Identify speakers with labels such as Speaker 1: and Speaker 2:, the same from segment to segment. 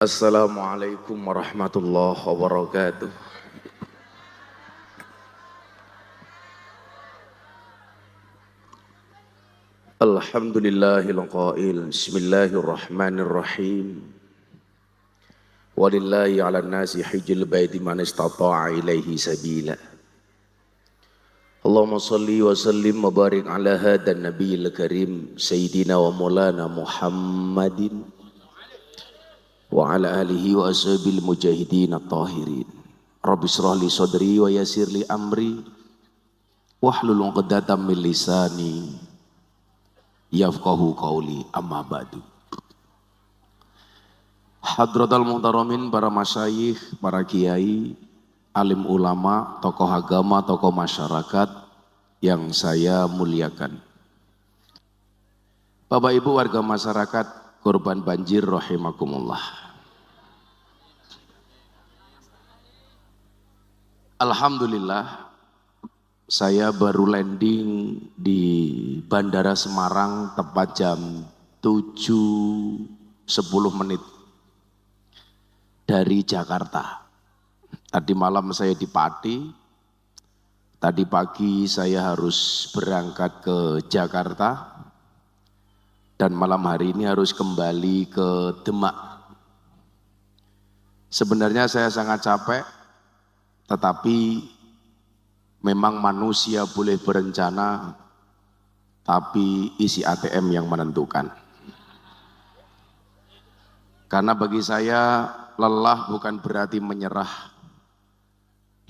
Speaker 1: Assalamualaikum warahmatullahi wabarakatuh. Alhamdulillahil qail. Bismillahirrahmanirrahim. Walillahi 'alan nasi hajjul baiti man istata'a ilaihi sabila. Allahumma salli wa sallim wa barik ala hadan nabiyil karim sayyidina wa maulana Muhammadin wa ala alihi wa ashabil mujahidin at-tahirin. Rabbi shrah li sadri wa yassir li amri wahlul 'uqdatam min lisani yafqahu qawli, amma ba'du. Hadratal muhtaramin, para masyayikh, para kiai, alim ulama, tokoh agama, tokoh masyarakat yang saya muliakan. Bapak Ibu warga masyarakat korban banjir rahimakumullah. Alhamdulillah, saya baru landing di Bandara Semarang tepat jam 7.10 dari Jakarta. Tadi malam saya di Pati, tadi pagi saya harus berangkat ke Jakarta, dan malam hari ini harus kembali ke Demak. Sebenarnya saya sangat capek, tetapi memang manusia boleh berencana, tapi isi ATM yang menentukan. Karena bagi saya lelah bukan berarti menyerah.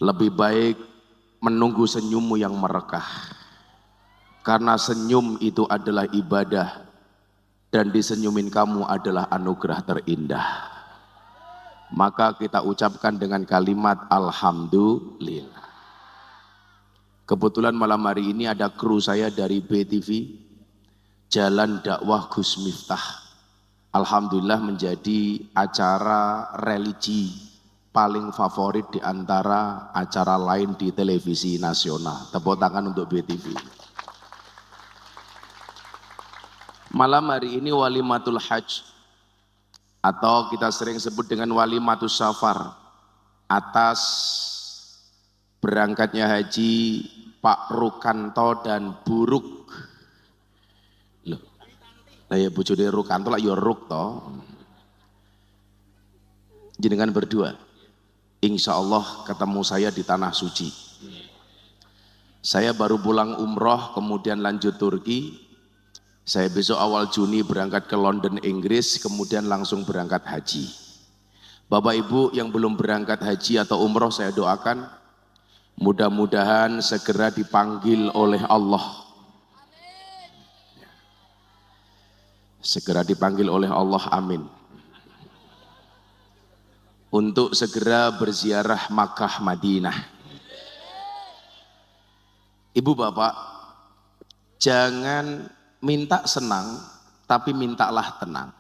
Speaker 1: Lebih baik menunggu senyummu yang merekah. Karena senyum itu adalah ibadah, dan disenyumin kamu adalah anugerah terindah. Maka kita ucapkan dengan kalimat Alhamdulillah. Kebetulan malam hari ini ada kru saya dari BTV, Jalan Dakwah Gus Miftah. Alhamdulillah menjadi acara religi paling favorit di antara acara lain di televisi nasional. Tepuk tangan untuk BTV. Malam hari ini walimatul hajj, atau kita sering sebut dengan walimatus safar, atas berangkatnya haji Pak Rukanto dan Buruk. Loh, lah ya bojone Rukanto lah ya Ruk to. Jenengan berdua, insya Allah ketemu saya di tanah suci. Saya baru pulang umroh, kemudian lanjut Turki. Saya besok awal Juni berangkat ke London, Inggris, kemudian langsung berangkat haji. Bapak Ibu yang belum berangkat haji atau umroh, saya doakan mudah-mudahan segera dipanggil oleh Allah. Segera dipanggil oleh Allah, amin. Untuk segera berziarah Makkah Madinah. Ibu bapak, jangan minta senang, tapi mintalah tenang.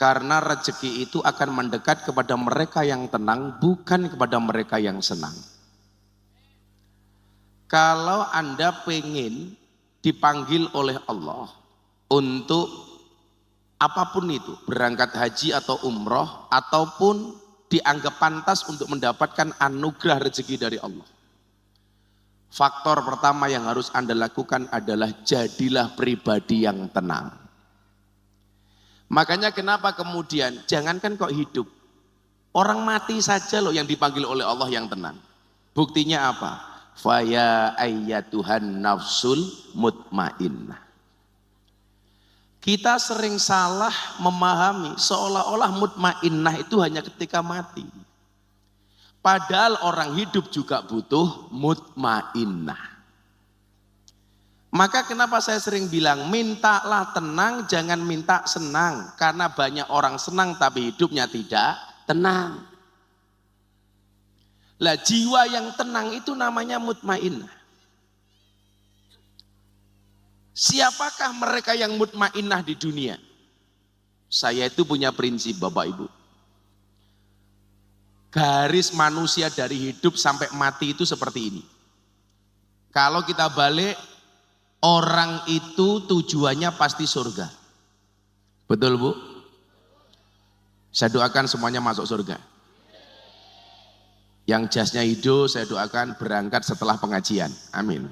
Speaker 1: Karena rezeki itu akan mendekat kepada mereka yang tenang, bukan kepada mereka yang senang. Kalau Anda pengen dipanggil oleh Allah untuk apapun itu, berangkat haji atau umroh, ataupun dianggap pantas untuk mendapatkan anugerah rezeki dari Allah, faktor pertama yang harus Anda lakukan adalah jadilah pribadi yang tenang. Makanya kenapa kemudian jangankan kok hidup, orang mati saja loh yang dipanggil oleh Allah yang tenang. Buktinya apa? Faya ayyatuhan nafsul mutmainnah. Kita sering salah memahami seolah-olah mutmainnah itu hanya ketika mati. Padahal orang hidup juga butuh mutmainnah. Maka kenapa saya sering bilang mintalah tenang, jangan minta senang. Karena banyak orang senang tapi hidupnya tidak tenang. Lah jiwa yang tenang itu namanya mutmainnah. Siapakah mereka yang mutmainnah di dunia? Saya itu punya prinsip Bapak Ibu. Garis manusia dari hidup sampai mati itu seperti ini. Kalau kita balik, orang itu tujuannya pasti surga. Betul Bu? Saya doakan semuanya masuk surga. Yang jasnya hidup saya doakan berangkat setelah pengajian. Amin.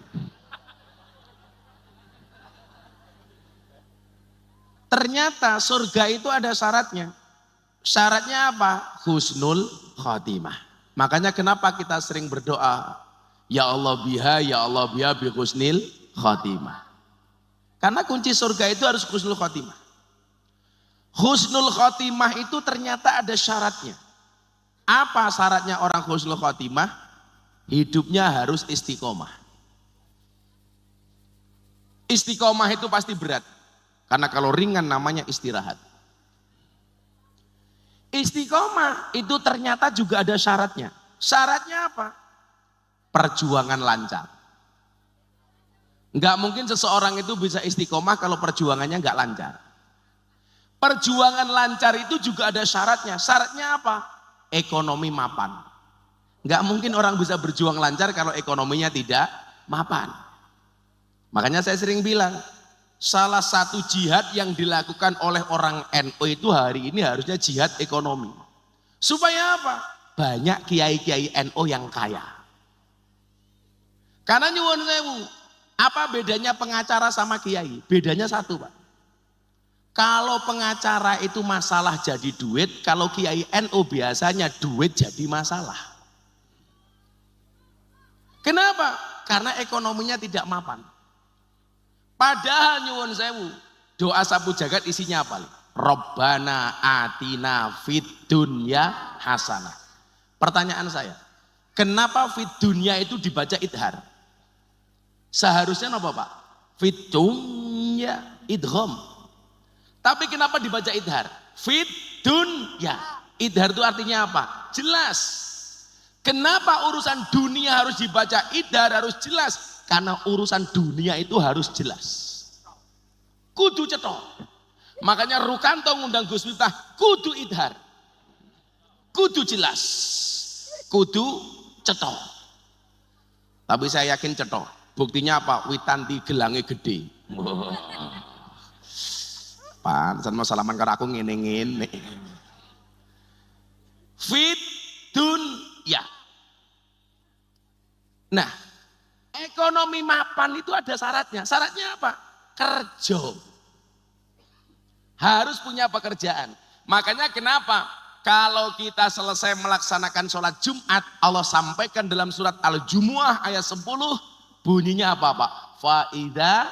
Speaker 1: Ternyata surga itu ada syaratnya. Syaratnya apa? Husnul khotimah. Makanya kenapa kita sering berdoa, ya Allah biha bi husnil khotimah. Karena kunci surga itu harus husnul khotimah. Husnul khotimah itu ternyata ada syaratnya. Apa syaratnya orang husnul khotimah? Hidupnya harus istiqomah. Istiqomah itu pasti berat. Karena kalau ringan namanya istirahat. Istiqomah itu ternyata juga ada syaratnya. Syaratnya apa? Perjuangan lancar. Enggak mungkin seseorang itu bisa istiqomah kalau perjuangannya enggak lancar. Perjuangan lancar itu juga ada syaratnya. Syaratnya apa? Ekonomi mapan. Enggak mungkin orang bisa berjuang lancar kalau ekonominya tidak mapan. Makanya saya sering bilang, salah satu jihad yang dilakukan oleh orang NU itu hari ini harusnya jihad ekonomi. Supaya apa? Banyak kiai-kiai NU yang kaya. Karena nyuwun sewu, apa bedanya pengacara sama kiai? Bedanya satu, Pak. Kalau pengacara itu masalah jadi duit, kalau kiai NU biasanya duit jadi masalah. Kenapa? Karena ekonominya tidak mapan. Padahal nyuwun sewu, doa sapu jagat isinya apa? Robbana atina fid dunya hasanah. Pertanyaan saya, kenapa fid dunya itu dibaca idhar? Seharusnya apa, Pak? Fid dunya idgham. Tapi kenapa dibaca idhar? Fid dunya. Idhar itu artinya apa? Jelas. Kenapa urusan dunia harus dibaca idhar, harus jelas? Karena urusan dunia itu harus jelas. Kudu cetok. Makanya Rukanto ngundang Gus Miftah, kudu idhar. Kudu jelas. Kudu cetok. Tapi saya yakin cetok. Buktinya apa? Witanti gelangnya gede. Pantesan mau salaman karo aku ngene-ngene. Fit dunya. Nah, ekonomi mapan itu ada syaratnya. Syaratnya apa? Kerja. Harus punya pekerjaan. Makanya kenapa kalau kita selesai melaksanakan sholat Jumat, Allah sampaikan dalam surat Al-Jumu'ah ayat 10, bunyinya apa, Pak? Fa'idha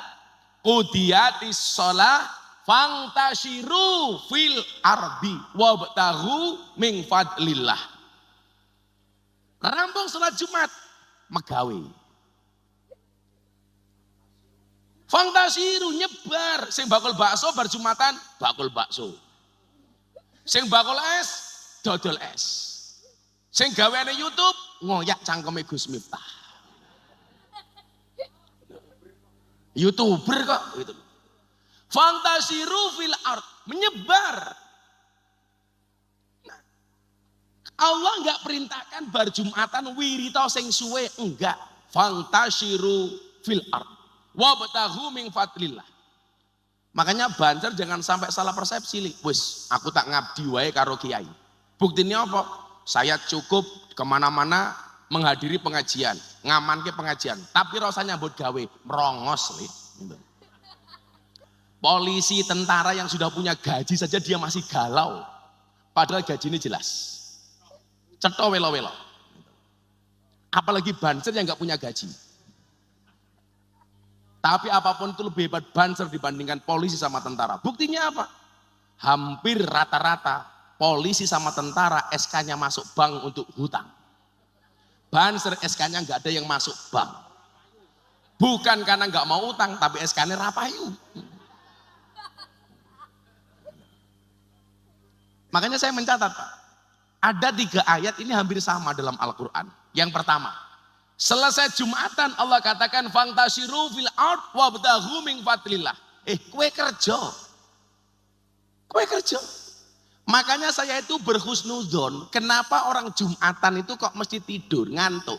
Speaker 1: qudiyatis sholah fangtashiru fil ardi wabtaghu min fadlillah. Rampung sholat Jumat, megawe. Fangtashiru nyebar, sing bakul bakso bar Jumatan bakul bakso. Sing bakul es dodol es. Sing gaweane YouTube ngoyak cangkeme Gus Miftah. YouTuber kok gitu. Fantasiru fil ard, menyebar. Nah, Allah enggak perintahkan bar Jumatan wirita sing suwe, enggak. Fantasiru fil ard wabtaghu min fadlillah. Makanya Banjar jangan sampai salah persepsi li. Wis, aku tak ngabdi wae karo kiai. Buktinya apa? Saya cukup kemana-mana menghadiri pengajian, ngamanke pengajian, tapi rasanya nyambut gawe merongos li. Polisi, tentara yang sudah punya gaji saja dia masih galau. Padahal gaji ini jelas. Cetok welo-welo. Apalagi Banser yang nggak punya gaji. Tapi apapun itu lebih hebat Banser dibandingkan polisi sama tentara. Buktinya apa? Hampir rata-rata polisi sama tentara SK-nya masuk bank untuk hutang. Banser SK-nya nggak ada yang masuk bank. Bukan karena nggak mau utang, tapi SK-nya rapayu. Makanya saya mencatat, Pak, ada 3 ayat ini hampir sama dalam Al-Quran. Yang pertama, selesai Jumatan Allah katakan fantasiru fil ard wabtaghu min fadlillah. Kue kerja. Kue kerja. Makanya saya itu berhusnudzon, kenapa orang Jumatan itu kok mesti tidur, ngantuk.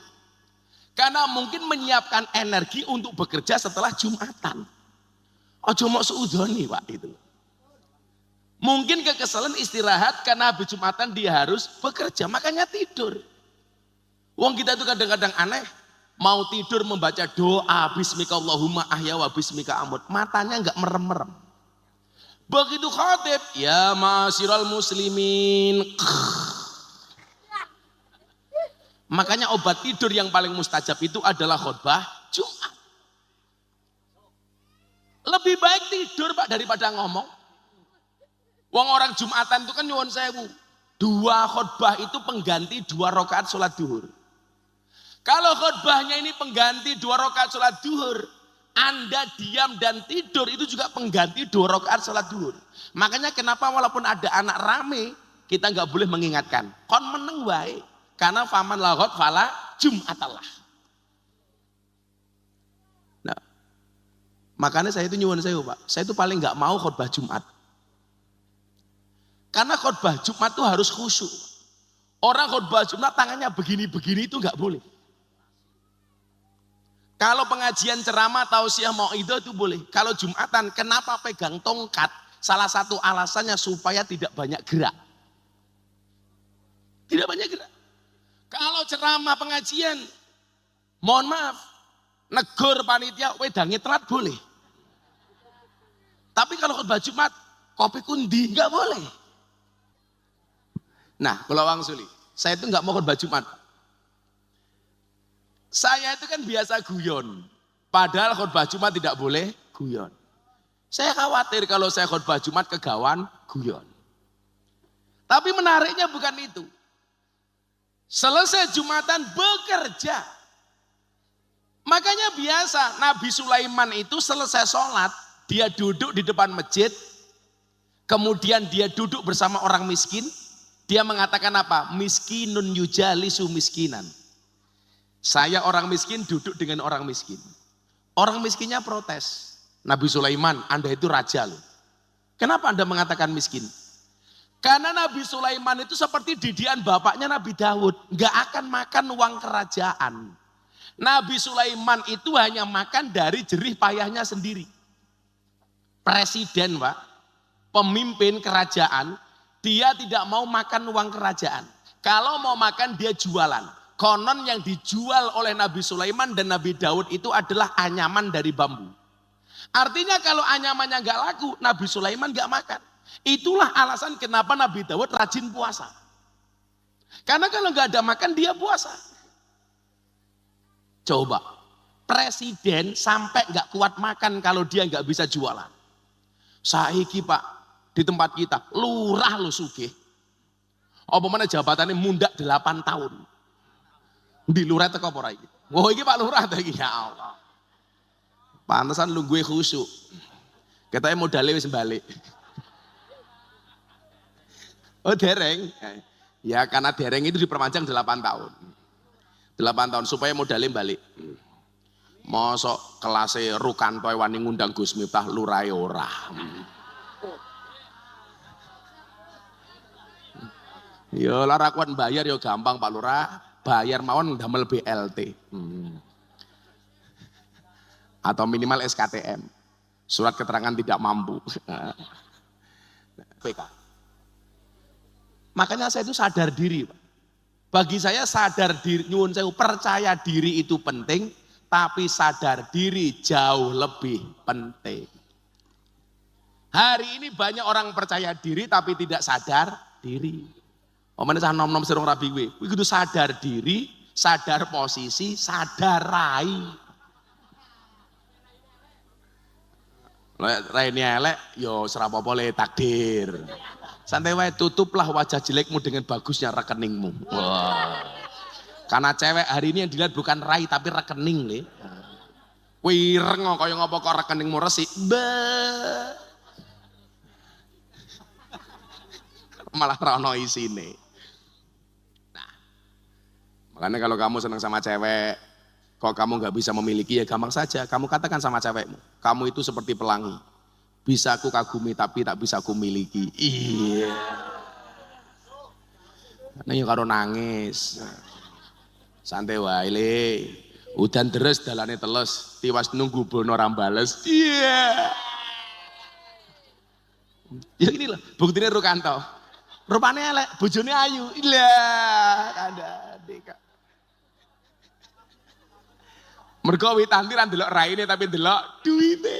Speaker 1: Karena mungkin menyiapkan energi untuk bekerja setelah Jumatan. Ojo mok suudzoni, Pak, itu. Mungkin kekesalan istirahat karena habis Jumatan dia harus bekerja, makanya tidur. Wong kita itu kadang-kadang aneh, mau tidur membaca doa bismika Allahumma ahya wa bismika amut, matanya enggak merem-merem. Begitu khatib, ya ma'asyiral muslimin. Makanya obat tidur yang paling mustajab itu adalah khutbah Jumat. Lebih baik tidur Pak daripada ngomong. Wong orang Jumatan itu kan nyuwun sewu. 2 khutbah itu pengganti 2 rakaat sholat duhur. Kalau khutbahnya ini pengganti 2 rakaat sholat duhur, Anda diam dan tidur itu juga pengganti 2 rakaat sholat duhur. Makanya kenapa walaupun ada anak rame, kita nggak boleh mengingatkan. Kon meneng wae. Karena faman lagot fala Jumatallah. Nah, makanya saya itu nyuwun sewu Pak. Saya itu paling nggak mau khutbah Jumat. Karena khutbah Jumat itu harus khusyuk. Orang khutbah Jumat tangannya begini-begini itu nggak boleh. Kalau pengajian ceramah tausiah mauidhah itu boleh. Kalau Jumatan kenapa pegang tongkat? Salah satu alasannya supaya tidak banyak gerak. Tidak banyak gerak. Kalau ceramah pengajian, mohon maaf, negur panitia wedange telat boleh. Tapi kalau khutbah Jumat, kopi kundi nggak boleh. Nah, kalau Wang Suli, saya itu nggak mau khutbah Jumat. Saya itu kan biasa guyon, padahal khutbah Jumat tidak boleh guyon. Saya khawatir kalau saya khutbah Jumat kegawan guyon. Tapi menariknya bukan itu. Selesai Jumatan bekerja. Makanya biasa Nabi Sulaiman itu selesai sholat, dia duduk di depan masjid, kemudian dia duduk bersama orang miskin, dia mengatakan apa? Miskinun yujalisu miskinan. Saya orang miskin duduk dengan orang miskin. Orang miskinnya protes. Nabi Sulaiman, Anda itu raja loh. Kenapa Anda mengatakan miskin? Karena Nabi Sulaiman itu seperti didikan bapaknya Nabi Daud. Nggak akan makan uang kerajaan. Nabi Sulaiman itu hanya makan dari jerih payahnya sendiri. Presiden Pak, pemimpin kerajaan, dia tidak mau makan uang kerajaan. Kalau mau makan dia jualan. Konon yang dijual oleh Nabi Sulaiman dan Nabi Daud itu adalah anyaman dari bambu. Artinya kalau anyamannya nggak laku, Nabi Sulaiman nggak makan. Itulah alasan kenapa Nabi Daud rajin puasa. Karena kalau nggak ada makan dia puasa. Coba, presiden sampai nggak kuat makan kalau dia nggak bisa jualan. Saiki Pak, di tempat kita, lurah lo sugih. Apa mana jabatannya mundak 8 tahun. Di lurah teko apa ora iki? Oh iki Pak Lurah ta iki ya Allah. Pantesan lu gue khusyuk. Katanya modalnya wis balik. Oh dereng. Ya karena dereng itu diperpanjang 8 tahun. 8 tahun supaya modalnya balik. Mosok kelasnya Rukanto wani ngundang Gus Miftah lurahe ora. Ya lara kuat bayar ya gampang Pak Lurah. Bayar mawon damel BLT. Atau minimal SKTM. Surat keterangan tidak mampu. PK. Makanya saya itu sadar diri, Pak. Bagi saya sadar diri, nyuwun sewu, percaya diri itu penting, tapi sadar diri jauh lebih penting. Hari ini banyak orang percaya diri tapi tidak sadar diri. Omane cah nom-nom serong rabi kuwi kudu sadar diri, sadar posisi, sadar rai. Raine elek yo serapopo le takdir. Santai wae, tutuplah wajah jelekmu dengan bagusnya rekeningmu. Wah. Karena cewek hari ini yang dilihat bukan rai tapi rekening le. Wireng kaya ngopo kok rekeningmu resik. Malah ra ono isine. Makanya kalau kamu senang sama cewek, kalau kamu nggak bisa memiliki ya gampang saja. Kamu katakan sama cewekmu, kamu itu seperti pelangi. Bisa aku kagumi tapi tak bisa aku miliki. Iya. Nih karo nangis. Santai wae le. Udan deres dalane teles, tiwas nunggu bono ora bales. Iya. Ya ini loh, buktinya Rukanto. Rupanya elek, bojone ayu. Ilah, ada deka. Mergo witanti ra ndelok raine tapi ndelok duwite.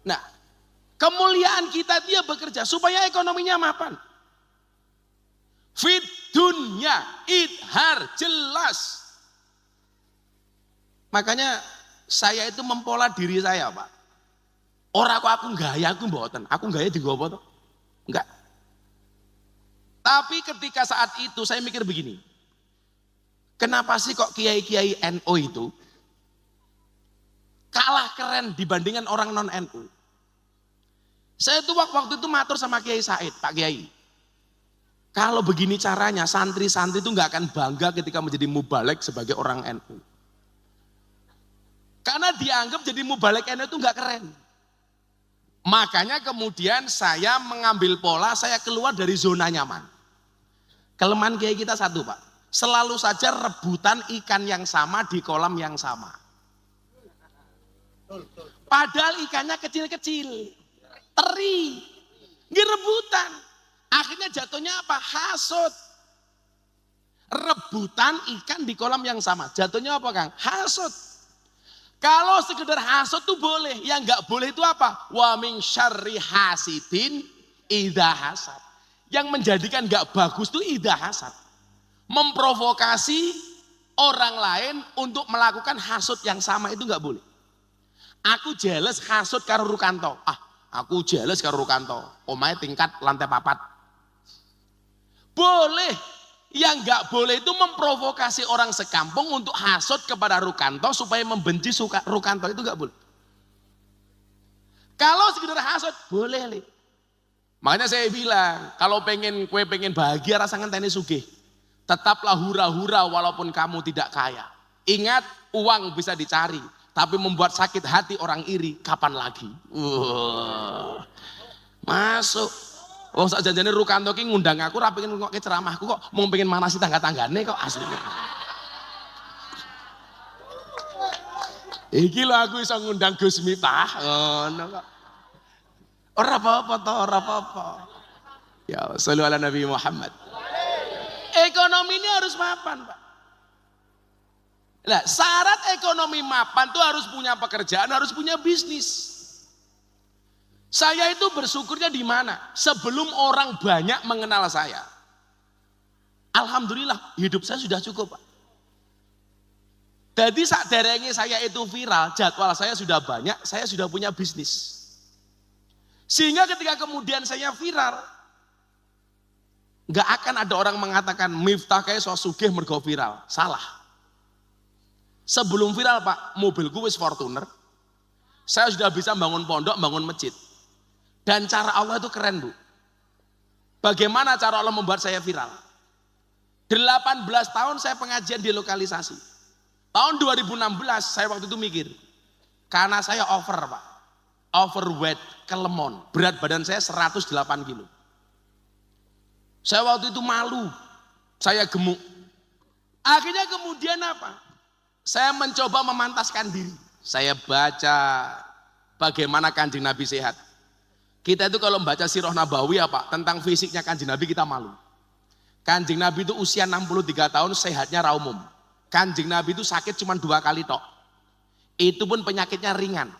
Speaker 1: Nah, kemuliaan kita dia bekerja supaya ekonominya mapan. Fit dunya idhar jelas. Makanya saya itu mempola diri saya, Pak. Ora kok aku gaya aku mboten. Aku gaya digo apa to? Enggak. Tapi ketika saat itu saya mikir begini. Kenapa sih kok kiai-kiai NU itu kalah keren dibandingkan orang non NU? Saya tuh waktu itu matur sama Kiai Said, Pak Kiai. Kalau begini caranya santri-santri itu nggak akan bangga ketika menjadi mubalek sebagai orang NU. Karena dianggap jadi mubalek NU itu nggak keren. Makanya kemudian saya mengambil pola, saya keluar dari zona nyaman. Kelemahan Kiai kita satu, Pak. Selalu saja rebutan ikan yang sama di kolam yang sama. Padahal ikannya kecil-kecil, teri, nggih rebutan. Akhirnya jatuhnya apa? Hasut. Rebutan ikan di kolam yang sama. Jatuhnya apa, Kang? Hasut. Kalau sekedar hasut tuh boleh, yang nggak boleh itu apa? Wa min syarri hasidin idza hasad. Yang menjadikan nggak bagus tuh idza hasad. Memprovokasi orang lain untuk melakukan hasut yang sama itu nggak boleh. Aku jealous hasut karo Rukanto. Aku jealous karo Rukanto. Omahe tingkat lantai 4. Boleh. Yang nggak boleh itu memprovokasi orang sekampung untuk hasut kepada Rukanto supaya membenci Rukanto, itu nggak boleh. Kalau sekedar hasut boleh, Le. Makanya saya bilang, kalau kue pengen bahagia rasa ngenteni sugih. Tetaplah hura-hura walaupun kamu tidak kaya. Ingat, uang bisa dicari, tapi membuat sakit hati orang iri kapan lagi? Masuk. Wong sak janjane Rukanto ki ngundang aku ra pengen ngrungokke ceramahku kok, mau pengen manasi tangga-tanggane kok aslinya. Iki lho aku iso ngundang Gus Miftah, ngono kok. Ora apa-apa to, ora apa-apa. Ya, sholli ala Nabi Muhammad. Ekonomi ini harus mapan, Pak. Nah, syarat ekonomi mapan tuh harus punya pekerjaan, harus punya bisnis. Saya itu bersyukurnya di mana? Sebelum orang banyak mengenal saya. Alhamdulillah, hidup saya sudah cukup, Pak. Jadi saat derenge saya itu viral, jadwal saya sudah banyak, saya sudah punya bisnis. Sehingga ketika kemudian saya viral, nggak akan ada orang mengatakan Miftah kayak so sugih mergo viral. Salah. Sebelum viral, Pak, mobilku wis Fortuner. Saya sudah bisa bangun pondok, bangun masjid. Dan cara Allah itu keren, Bu. Bagaimana cara Allah membuat saya viral? 18 tahun saya pengajian di lokalisasi. Tahun 2016 saya waktu itu mikir. Karena saya over, Pak. Overweight, kelemon. Berat badan saya 108 kilo. Saya waktu itu malu, saya gemuk. Akhirnya kemudian apa? Saya mencoba memantaskan diri. Saya baca bagaimana Kanjeng Nabi sehat. Kita itu kalau membaca Sirah Nabawi apa? Tentang fisiknya Kanjeng Nabi kita malu. Kanjeng Nabi itu usia 63 tahun, sehatnya ra umum. Kanjeng Nabi itu sakit cuma 2 kali tok. Itu pun penyakitnya ringan.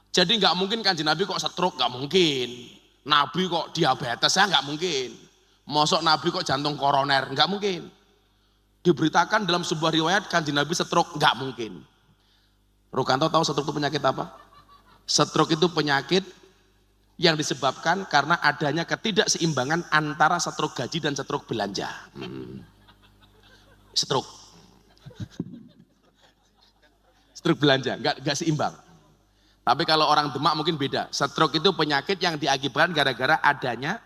Speaker 1: Jadi nggak mungkin Kanjeng Nabi kok stroke, nggak mungkin. Nabi kok diabetes, nggak mungkin. Mosok Nabi kok jantung koroner, nggak mungkin. Diberitakan dalam sebuah riwayat Kanjeng Nabi stroke, nggak mungkin. Rukanto tahu stroke itu penyakit apa? Stroke itu penyakit yang disebabkan karena adanya ketidakseimbangan antara stroke gaji dan stroke belanja. Stroke. Stroke belanja, nggak seimbang. Tapi kalau orang Demak mungkin beda. Stroke itu penyakit yang diakibatkan gara-gara adanya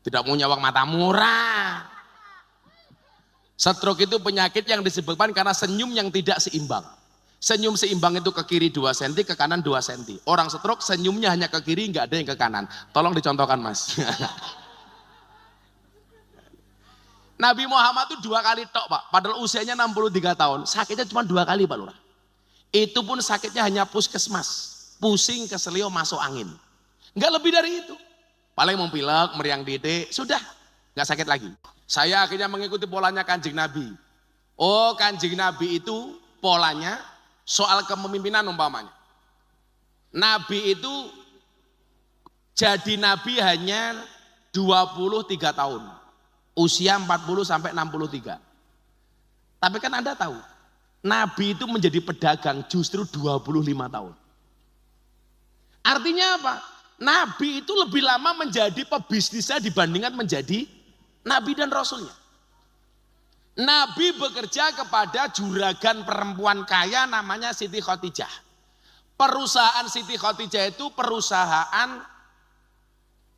Speaker 1: tidak punya uang mata murah. Stroke itu penyakit yang disebabkan karena senyum yang tidak seimbang. Senyum seimbang itu ke kiri 2 cm, ke kanan 2 cm. Orang stroke senyumnya hanya ke kiri, nggak ada yang ke kanan. Tolong dicontohkan, Mas. Nabi Muhammad itu 2 kali tok, Pak. Padahal usianya 63 tahun. Sakitnya cuma 2 kali, Pak Lurah. Itu pun sakitnya hanya puskesmas. Pusing, keselio, masuk angin. Enggak lebih dari itu. Paling mau pilek, meriang dede, sudah. Enggak sakit lagi. Saya akhirnya mengikuti polanya Kanjeng Nabi. Oh, Kanjeng Nabi itu polanya soal kepemimpinan umpamanya. Nabi itu jadi nabi hanya 23 tahun. Usia 40 sampai 63. Tapi kan Anda tahu, Nabi itu menjadi pedagang justru 25 tahun. Artinya apa? Nabi itu lebih lama menjadi pebisnisnya dibandingkan menjadi Nabi dan Rasulnya. Nabi bekerja kepada juragan perempuan kaya namanya Siti Khadijah. Perusahaan Siti Khadijah itu perusahaan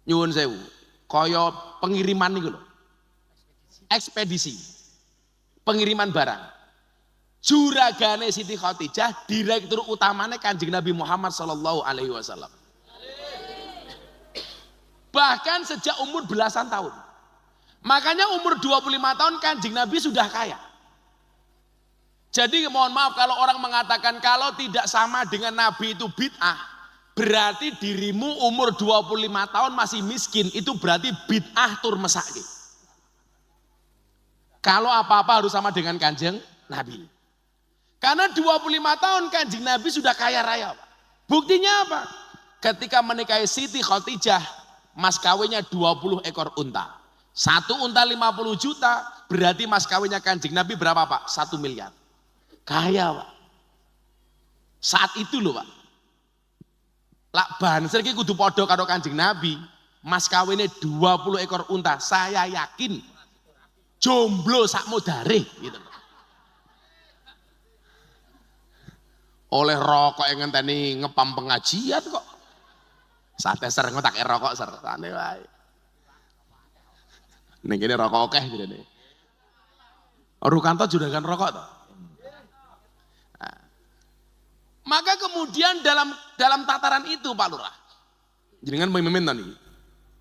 Speaker 1: nyuwun sewu, kaya pengiriman nih loh. Ekspedisi. Pengiriman barang. Juragane Siti Khadijah, direktur utamanya Kanjeng Nabi Muhammad sallallahu alaihi wasallam. Bahkan sejak umur belasan tahun. Makanya umur 25 tahun Kanjeng Nabi sudah kaya. Jadi mohon maaf kalau orang mengatakan kalau tidak sama dengan Nabi itu bid'ah, berarti dirimu umur 25 tahun masih miskin, itu berarti bid'ah tur mesake. Kalau apa-apa harus sama dengan Kanjeng Nabi. Karena 25 tahun Kanjeng Nabi sudah kaya raya. Buktinya apa? Ketika menikahi Siti Khadijah, mas kawinnya 20 ekor unta. Satu unta 50 juta, berarti mas kawinnya Kanjeng Nabi berapa Pak? 1 miliar. Kaya Pak. Saat itu loh Pak. Lak banser iki kudu padha karo Kanjeng Nabi. Mas kawinnya 20 ekor unta. Saya yakin jomblo sak modare gitu. Oleh rokok yang ngenteni ngepam pengajian kok. Sate ser ngotak rokok ser. Sane wae. Ning kene rokok akeh jane. Rukanto juragan rokok toh. Nah. Maka kemudian dalam tataran itu Pak Lurah. Jenengan pemimpin tadi.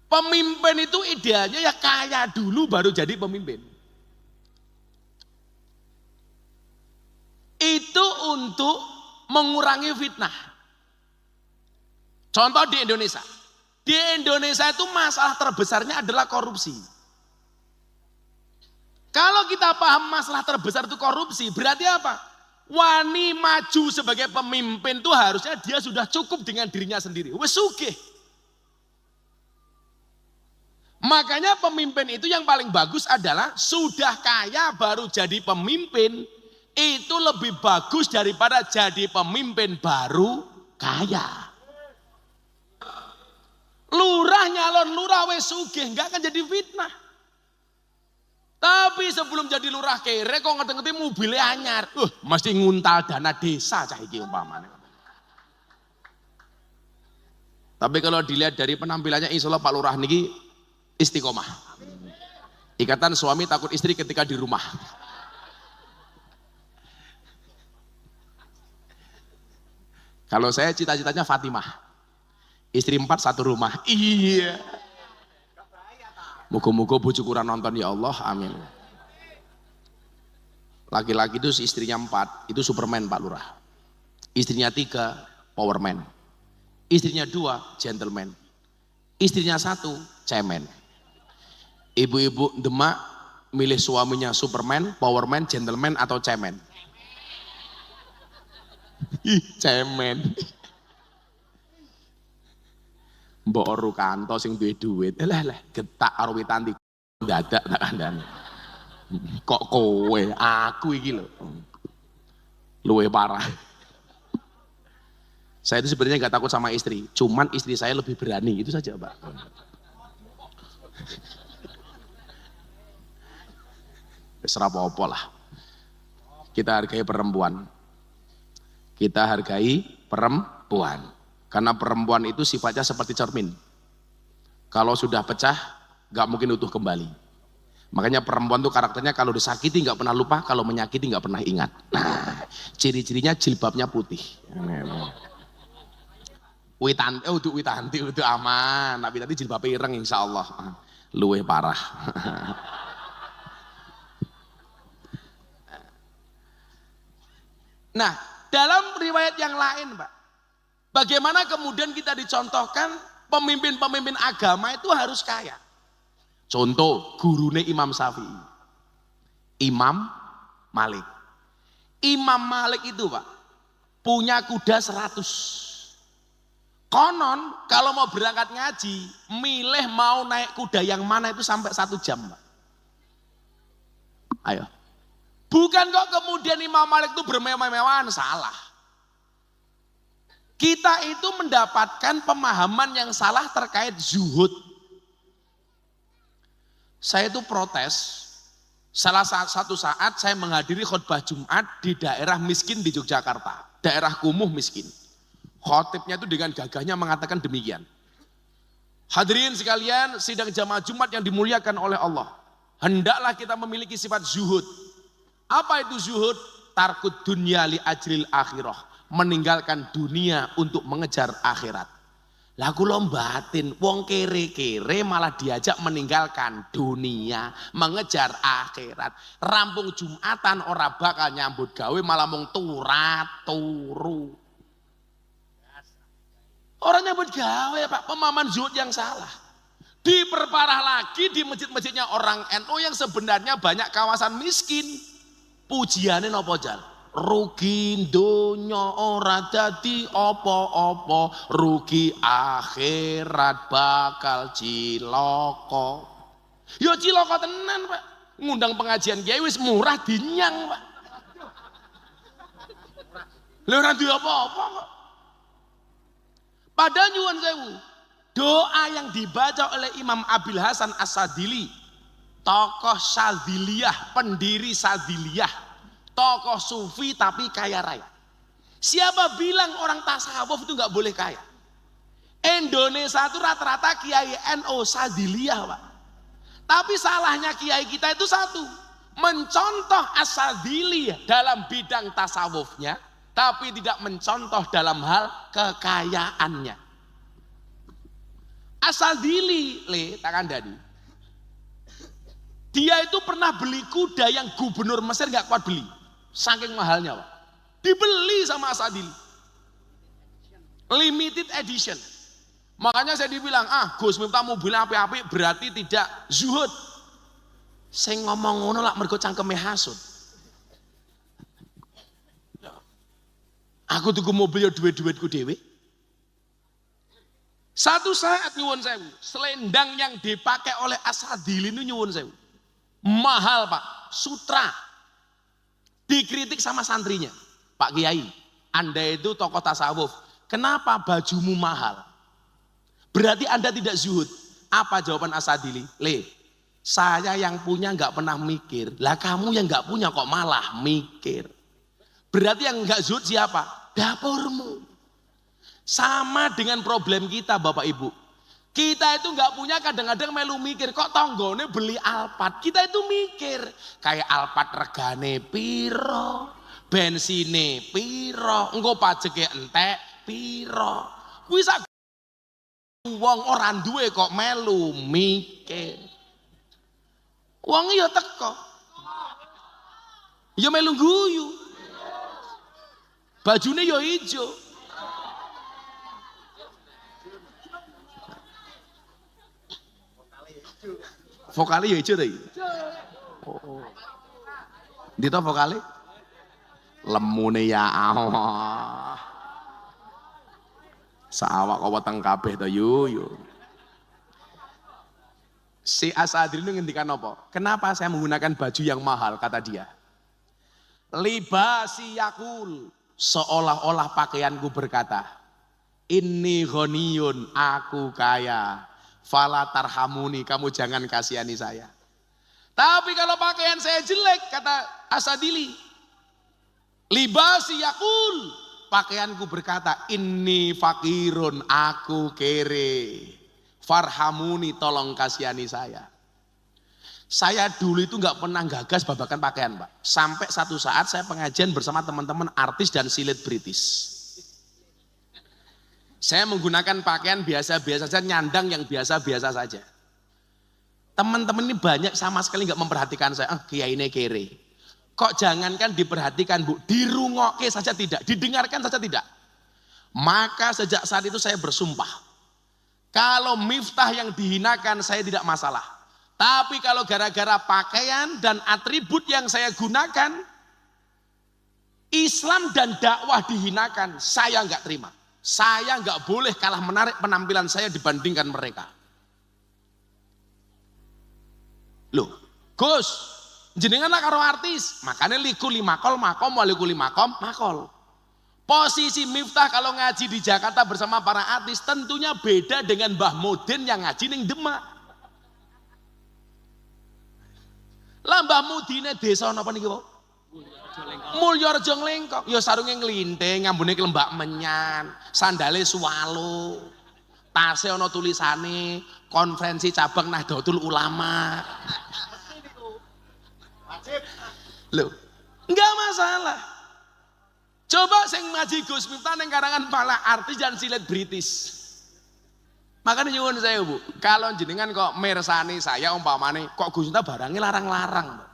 Speaker 1: Pemimpin itu idealnya ya kaya dulu baru jadi pemimpin. Itu untuk mengurangi fitnah. Contoh di Indonesia. Di Indonesia itu masalah terbesarnya adalah korupsi. Kalau kita paham masalah terbesar itu korupsi, berarti apa? Wani maju sebagai pemimpin itu harusnya dia sudah cukup dengan dirinya sendiri. Wes sugih. Makanya pemimpin itu yang paling bagus adalah sudah kaya baru jadi pemimpin. Itu lebih bagus daripada jadi pemimpin baru kaya. Lurah nyalon lurah wes sugih enggak akan jadi fitnah. Tapi sebelum jadi lurah kere kok ngerti-ngerti mobilnya anyar. Mesti nguntal dana desa cah iki umpamanya. Tapi kalau dilihat dari penampilannya insya Allah Pak Lurah niki istiqomah. Ikatan suami takut istri ketika di rumah. Kalau saya cita-citanya Fatimah. Istri 4 satu rumah. Iya. Muga-muga bojo kurang nonton ya Allah, amin. Laki-laki itu istrinya 4, itu Superman Pak Lurah. Istrinya 3, Powerman. Istrinya 2, Gentleman. Istrinya 1, Cemen. Ibu-ibu demak milih suaminya Superman, Powerman, Gentleman atau Cemen? Ih, Cemen. Mbok Rukanto sing duwe duit. Lah getak karo Witanti dadak tak kandhane. Kok kowe, aku iki lho. Luwe parah. Saya itu sebenarnya nggak takut sama istri, cuman istri saya lebih berani, itu saja Pak. Serap apa lah. Kita hargai perempuan. Kita hargai perempuan. Karena perempuan itu sifatnya seperti cermin. Kalau sudah pecah, gak mungkin utuh kembali. Makanya perempuan itu karakternya kalau disakiti gak pernah lupa, kalau menyakiti gak pernah ingat. Nah, ciri-cirinya jilbabnya putih. Witanti, udah aman. Tapi tadi jilbabnya ireng insya Allah. Luweh parah. Nah, Dalam riwayat yang lain, Pak. Bagaimana kemudian kita dicontohkan pemimpin-pemimpin agama itu harus kaya. Contoh, gurune Imam Syafi'i. Imam Malik. Imam Malik itu, Pak, punya kuda 100. Konon kalau mau berangkat ngaji, milih mau naik kuda yang mana itu sampai 1 jam, Pak. Ayo. Bukan kok kemudian Imam Malik itu bermewah-mewahan, salah. Kita itu mendapatkan pemahaman yang salah terkait zuhud. Saya itu protes. Salah satu saat saya menghadiri khutbah Jumat di daerah miskin di Yogyakarta. Daerah kumuh miskin. Khotibnya itu dengan gagahnya mengatakan demikian. Hadirin sekalian, sidang jamaah Jumat yang dimuliakan oleh Allah. Hendaklah kita memiliki sifat zuhud. Apa itu zuhud? Tarkud dunya li ajril akhirah. Meninggalkan dunia untuk mengejar akhirat. Lah kula batin, wong kere-kere malah diajak meninggalkan dunia, mengejar akhirat. Rampung Jumatan ora bakal nyambut gawe malah mung turu. Orang nyambut gawe, Pak, pemahaman zuhud yang salah. Diperparah lagi di masjid-masjidnya orang NU yang sebenarnya banyak kawasan miskin. Pujiane napa jal? Rugi donya ora dadi apa-apa, rugi akhirat bakal cilaka. Ya cilaka tenan, Pak. Ngundang pengajian kiai wis murah dinyang, Pak. Lha ora duwe apa-apa kok. Padahal nyuwun sewu, doa yang dibaca oleh Imam Abil Hasan As-Sadili, tokoh Sadiliyah, pendiri Sadiliyah, tokoh sufi tapi kaya raya. Siapa bilang orang tasawuf itu nggak boleh kaya? Indonesia itu rata-rata kiai NU Sadiliyah, Pak. Tapi salahnya kiai kita itu satu, mencontoh As-Sadili dalam bidang tasawufnya, tapi tidak mencontoh dalam hal kekayaannya. As-Sadili, tak kandani. Dia itu pernah beli kuda yang gubernur Mesir nggak kuat beli. Saking mahalnya, Pak. Dibeli sama As-Sadili. Limited edition. Makanya saya dibilang, Gus Miftah mobil api-api berarti tidak zuhud. Saya ngomong ngono lah mergo cangkeme hasud. Aku tuku mobil ya duit-duitku dewe. Satu saat nyuwun sewu, selendang yang dipakai oleh As-Sadili itu nyuwun sewu. Mahal, Pak, sutra. Dikritik sama santrinya, Pak Kiai, Anda itu tokoh tasawuf, kenapa bajumu mahal? Berarti Anda tidak zuhud. Apa jawaban As-Sadili? Saya yang punya nggak pernah mikir, lah kamu yang nggak punya kok malah mikir. Berarti yang nggak zuhud siapa? Dapurmu. Sama dengan problem kita, Bapak Ibu. Kita itu nggak punya, kadang-kadang melu mikir, kok tonggone beli Alphard. Kita itu mikir, kayak Alphard regane piro, bensine piro, engko pajeke entek piro. Kuwi sak wong ora duwe kok melu mikir. Wong ya teko. Ya melu guyu. Bajune ya ijo. Vokalnya ya hijau tadi. Dito vokalnya lemune ya Allah. Sawak kok weteng kabeh to yu. Si As-Sadili ngendikan apa? Kenapa saya menggunakan baju yang mahal, kata dia. Libasi yakul, seolah-olah pakaianku berkata, inni ghaniyun, aku kaya. Fala tarhamuni, kamu jangan kasihani saya. Tapi kalau pakaian saya jelek, kata As-Sadili, libasi yakul, pakaianku berkata, inni fakirun, aku kere. Farhamuni, tolong kasihani saya. Saya dulu itu nggak pernah gagas babakan pakaian, Pak. Sampai satu saat saya pengajian bersama teman-teman artis dan selebritis. Saya menggunakan pakaian biasa-biasa saja, nyandang yang biasa-biasa saja. Teman-teman ini banyak sama sekali nggak memperhatikan saya. Kiai ini kere. Kok jangankan diperhatikan Bu, dirungokke saja tidak, didengarkan saja tidak. Maka sejak saat itu saya bersumpah, kalau Miftah yang dihinakan saya tidak masalah. Tapi kalau gara-gara pakaian dan atribut yang saya gunakan, Islam dan dakwah dihinakan, saya enggak terima. Saya enggak boleh kalah menarik penampilan saya dibandingkan mereka. Loh, Gus, jenengan karo artis, makanya likuli makol, makom, walikuli makom, makol. Posisi Miftah kalau ngaji di Jakarta bersama para artis tentunya beda dengan Mbah Mudin yang ngaji ning Demak. Lah Mbah Mudine desa napa niki, Pak? Mulyarejo Nglengkok. Ya sarunge nglinting, ngambune kelembak menyan, sandale swalo. Tase ana tulisane Konferensi Cabang Nahdlatul Ulama. Loh, enggak masalah. Coba sing ngaji Gus Miftah ning karangan pala artis dan selebritis. Makanya nyuwun saya Bu, kalau jenengan kok mirsani saya umpamane kok Gus Miftah barangnya larang-larang.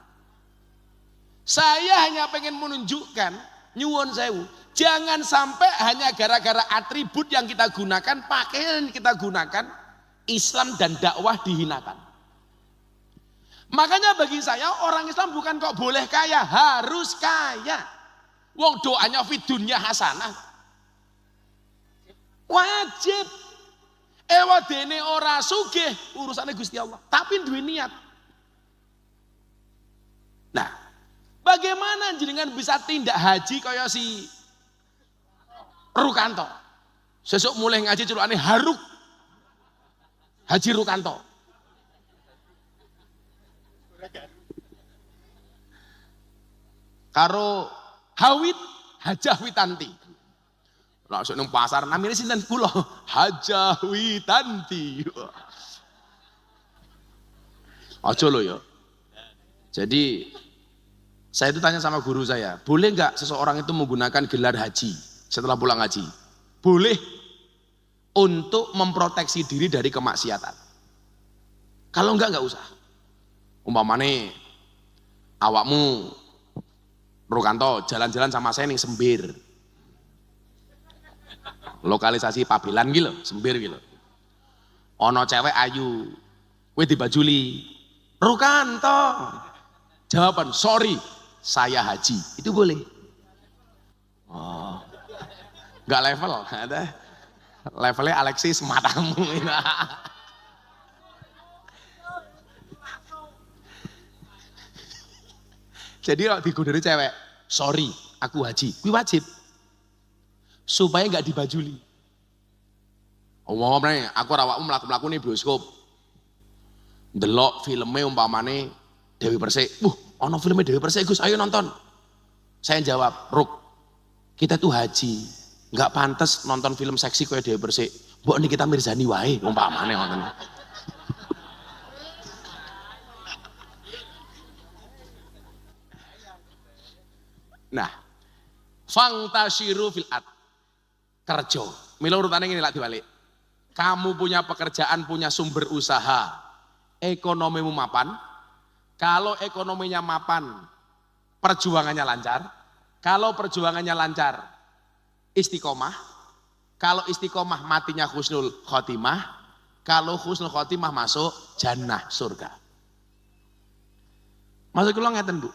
Speaker 1: Saya hanya pengen menunjukkan, nyuwun saya Bu, jangan sampai hanya gara-gara atribut yang kita gunakan, pakaian yang kita gunakan, Islam dan dakwah dihinakan. Makanya bagi saya orang Islam bukan kok boleh kaya, harus kaya. Wong doanya fidunya hasanah. Wajib. Ewa dene ora sugih urusannya Gusti Allah, tapi duwe niat. Nah, bagaimana jenengan bisa tindak haji kaya si Rukanto? Sesuk mulai ngaji celukane Haruk. Haji Rukanto. Karo Hawit Hajah Witanti. Langsung nang pasar namine sinten kula? Hajah Witanti. Aja lho ya. Jadi saya itu tanya sama guru saya, boleh nggak seseorang itu menggunakan gelar haji setelah pulang haji? Boleh, untuk memproteksi diri dari kemaksiatan. Kalau nggak usah. Umpamane awakmu Rukanto jalan-jalan sama saya nih Sembir. Lokalisasi Pabelan gitu, Sembir gitu. Ono cewek ayu, kowe dibajuli. Rukanto. Jawaban, sorry, saya haji. Itu boleh. Oh, nggak level, ada levelnya Alexis matamu. Jadi kalau digodori cewek, sorry, aku haji, kuwi wajib. Supaya nggak dibajuli. Omong-omong aku rawakmu mlaku-mlaku nih bioskop. Delok filmnya umpamane Dewi Persik. Ono filmnya Dewi Persik Gus, ayo nonton. Saya jawab, Ruk, kita tuh haji, nggak pantas nonton film seksi kayak Dewi Persik. Mbok Nikita Mirzani wae umpamane ngoten. Nah, fangtashiru fil ard. Kerja. Mila urutane ngene lak diwalik. Kamu punya pekerjaan, punya sumber usaha, ekonomimu mapan. Kalau ekonominya mapan, perjuangannya lancar. Kalau perjuangannya lancar, istiqomah. Kalau istiqomah matinya husnul khotimah. Kalau husnul khotimah masuk jannah surga. Maksud kula ngeten Bu.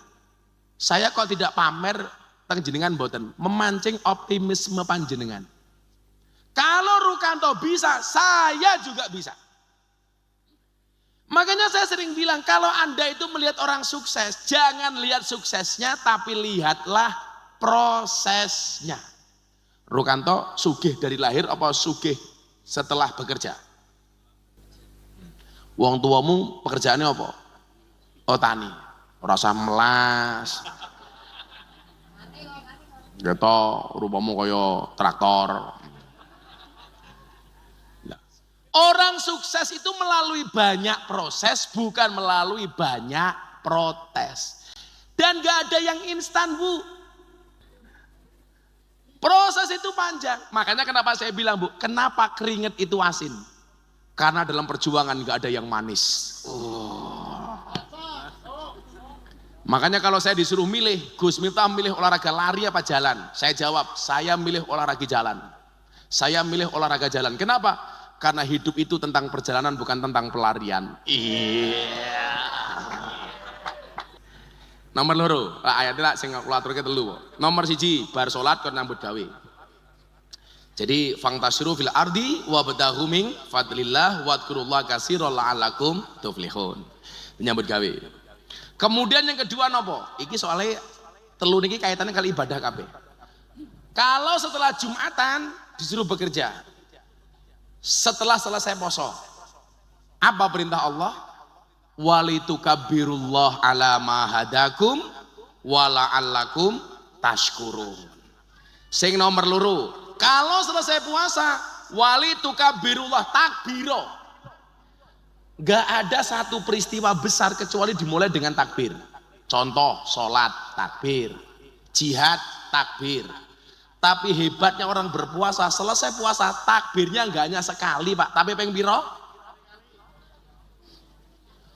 Speaker 1: Saya kok tidak pamer teng jenengan mboten, memancing optimisme panjenengan. Kalau Rukanto bisa, saya juga bisa. Makanya saya sering bilang, kalau Anda itu melihat orang sukses, jangan lihat suksesnya, tapi lihatlah prosesnya. Rukanto sugih dari lahir apa sugih setelah bekerja? Wong tuamu pekerjaannya apa? Oh tani. Rasa melas. Gitu, rupamu kaya traktor. Orang sukses itu melalui banyak proses, bukan melalui banyak protes. Dan gak ada yang instan Bu. Proses itu panjang. Makanya kenapa saya bilang Bu, kenapa keringat itu asin? Karena dalam perjuangan gak ada yang manis. Makanya kalau saya disuruh milih, Gus Miftah milih olahraga lari apa jalan? Saya jawab, saya milih olahraga jalan. Saya milih olahraga jalan. Kenapa? Karena hidup itu tentang perjalanan, bukan tentang pelarian. Iya. Nomor loro, ayatnya sing kula aturke telu. Nomor 1, bar salat kon nyambut gawe. Jadi fangtasyiru fil ardi wabtaghu min fadlillah wadhkurullaha katsiran la'allakum tuflihun. Menyambut gawe. Kemudian yang kedua napa? Iki soalnya telu niki kaitannya kali ibadah kabeh. Kalau setelah Jumatan disuruh bekerja. Setelah selesai poso. Apa perintah Allah? Walitukabbirullah ala ma hadakum wala'allakum tashkurun. Sing nomor loro, kalau selesai puasa walitukabbirullah takbiro. Gak ada satu peristiwa besar kecuali dimulai dengan takbir. Contoh, sholat takbir, jihad takbir. Tapi hebatnya orang berpuasa, selesai puasa takbirnya gak hanya sekali Pak, tapi ping piro?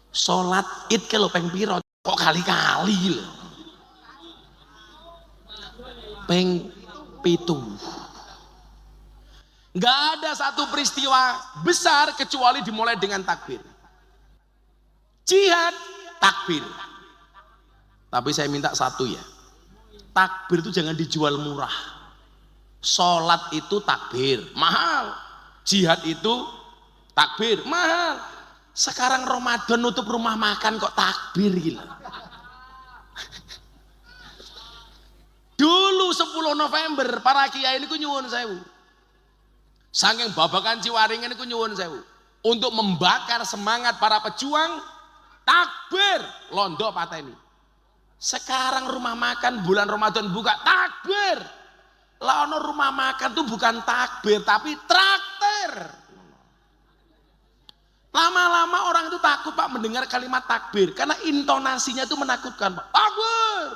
Speaker 1: Sholat id ke lo peng piro kok kali-kali lo peng pitu. Nggak ada satu peristiwa besar kecuali dimulai dengan takbir. Jihad takbir. Tapi saya minta satu ya, takbir itu jangan dijual murah. Sholat itu takbir mahal, jihad itu takbir mahal. Sekarang Ramadan nutup rumah makan kok takbir gila. Dulu 10 November para kiai ini ku nyuwun sewu. Saking babakan Ciwaringan ini ku nyuwun sewu. Untuk membakar semangat para pejuang, takbir londo pateni. Sekarang rumah makan bulan Ramadan buka takbir. Lah ono rumah makan tuh bukan takbir tapi traktir. Lama-lama orang itu takut Pak mendengar kalimat takbir karena intonasinya itu menakutkan Pak. Takbir.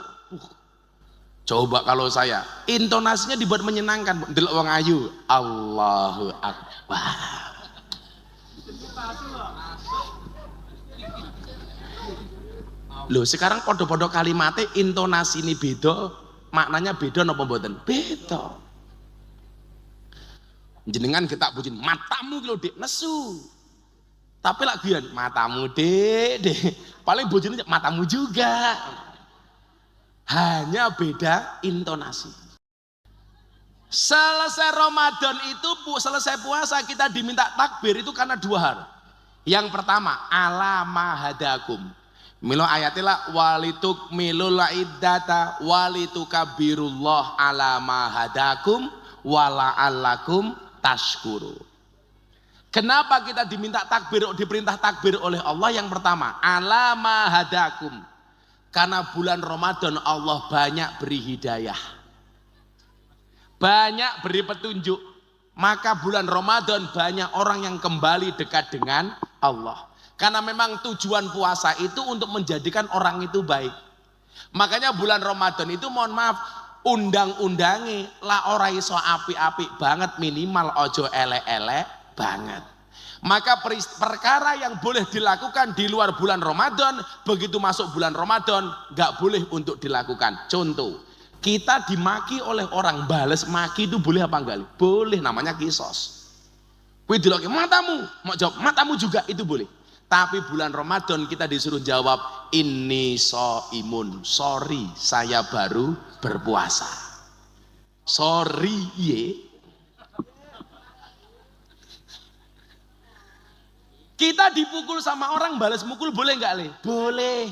Speaker 1: Coba kalau saya intonasinya dibuat menyenangkan, delok wong ayu, Allahu Akbar. Loh sekarang podo-podo kalimatnya intonasi ini beda, maknanya beda napa mboten? Beda. Jenengan kita pujiin matamu lho Dik nesu. Tapi lagian matamu dek, paling bojone matamu juga. Hanya beda intonasi. Selesai Ramadan itu, selesai puasa kita diminta takbir itu karena 2 hal. Yang pertama, ala mahadakum. Milo ayatilah walituk milul iddata walitukabirullah ala mahadakum wala'allakum tashkuru. Kenapa kita diminta takbir, diperintah takbir oleh Allah? Yang pertama, ala mahadakum. Karena bulan Ramadan Allah banyak beri hidayah. Banyak beri petunjuk. Maka bulan Ramadan banyak orang yang kembali dekat dengan Allah. Karena memang tujuan puasa itu untuk menjadikan orang itu baik. Makanya bulan Ramadan itu mohon maaf, undang-undangi lah ora iso apik-apik banget, minimal ojo elek-elek banget. Maka perkara yang boleh dilakukan di luar bulan Ramadan, begitu masuk bulan Ramadan gak boleh untuk dilakukan. Contoh, kita dimaki oleh orang, bales maki itu boleh apa enggak? Boleh, namanya kisos. Kowe diloki matamu, mau jawab matamu juga itu boleh. Tapi bulan Ramadan kita disuruh jawab inni shaimun, sorry saya baru berpuasa. Sorry ye. Kita dipukul sama orang, balas mukul boleh nggak Le? Boleh.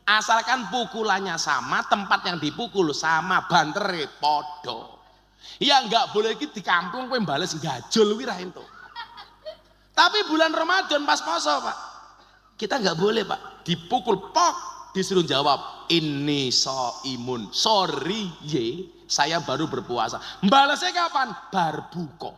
Speaker 1: Asalkan pukulannya sama, tempat yang dipukul sama, bantere podo. Ya nggak boleh di kampung kowe balas gajul wirah itu. Tapi bulan Ramadan pas poso Pak, kita nggak boleh Pak. Dipukul pok, disuruh jawab inni shaimun, sorry ye, saya baru berpuasa. Balasnya kapan? Bar buka.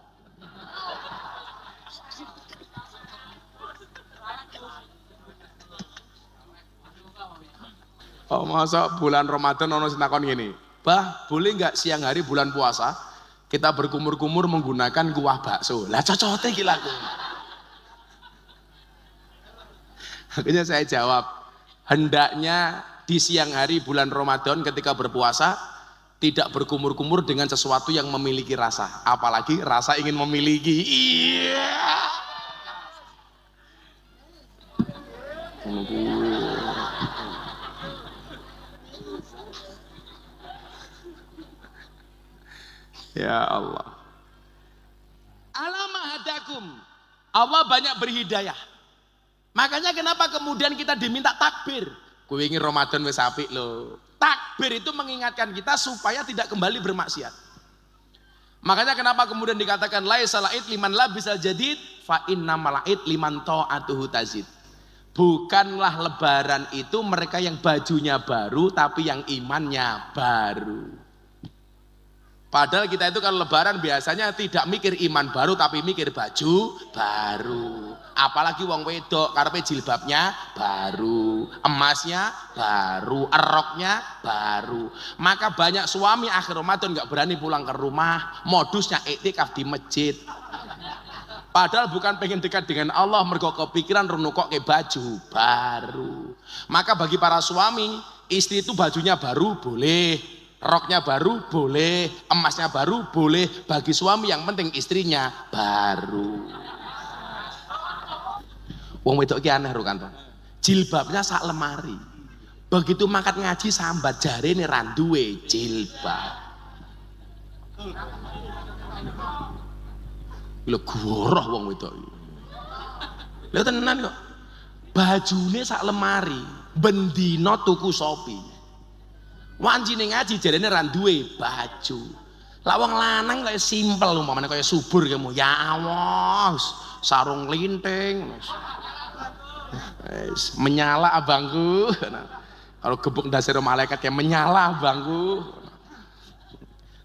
Speaker 1: Oh masa bulan Ramadan ono sing takon ngene, "Bah, boleh nggak siang hari bulan puasa kita berkumur-kumur menggunakan kuah bakso?" Lah cocote iki laku. Akhirnya saya jawab, hendaknya di siang hari bulan Ramadan ketika berpuasa tidak berkumur-kumur dengan sesuatu yang memiliki rasa, apalagi rasa ingin memiliki. Iya. Ya Allah. Alamah hadakum. Allah banyak berhidayah. Makanya kenapa kemudian kita diminta takbir? Kowe ingin Ramadan wis apik lho. Takbir itu mengingatkan kita supaya tidak kembali bermaksiat. Makanya kenapa kemudian dikatakan laisa la'id liman labisal jadid fa innamal la'id liman ta'atuhu tazid. Bukanlah lebaran itu mereka yang bajunya baru tapi yang imannya baru. Padahal kita itu kalau lebaran biasanya tidak mikir iman baru tapi mikir baju baru. Apalagi wong wedok karepe jilbabnya baru, emasnya baru, eroknya baru. Maka banyak suami akhir Ramadan nggak berani pulang ke rumah, modusnya iktikaf di masjid. Padahal bukan pengen dekat dengan Allah, mergo kepikiran renukok ke baju baru. Maka bagi para suami, istri itu bajunya baru boleh, roknya baru boleh, emasnya baru boleh. Bagi suami yang penting istrinya baru. Wong wedok ki aneh Rukanto. Jilbabnya sak lemari. Begitu mangkat ngaji sambat jarene ra duwe jilbab. Lho goroh wong wedok iki. Lha tenan kok. Bajune sak lemari, bendina tuku Shopee. Wancine ngaji jarene ra duwe baju. Lah wong lanang kaya simpel umpamane kaya subur kamu. Ya Allah, sarung linting. Menyala abangku. Kalau gebuk dasar malaikat kayak menyala abangku.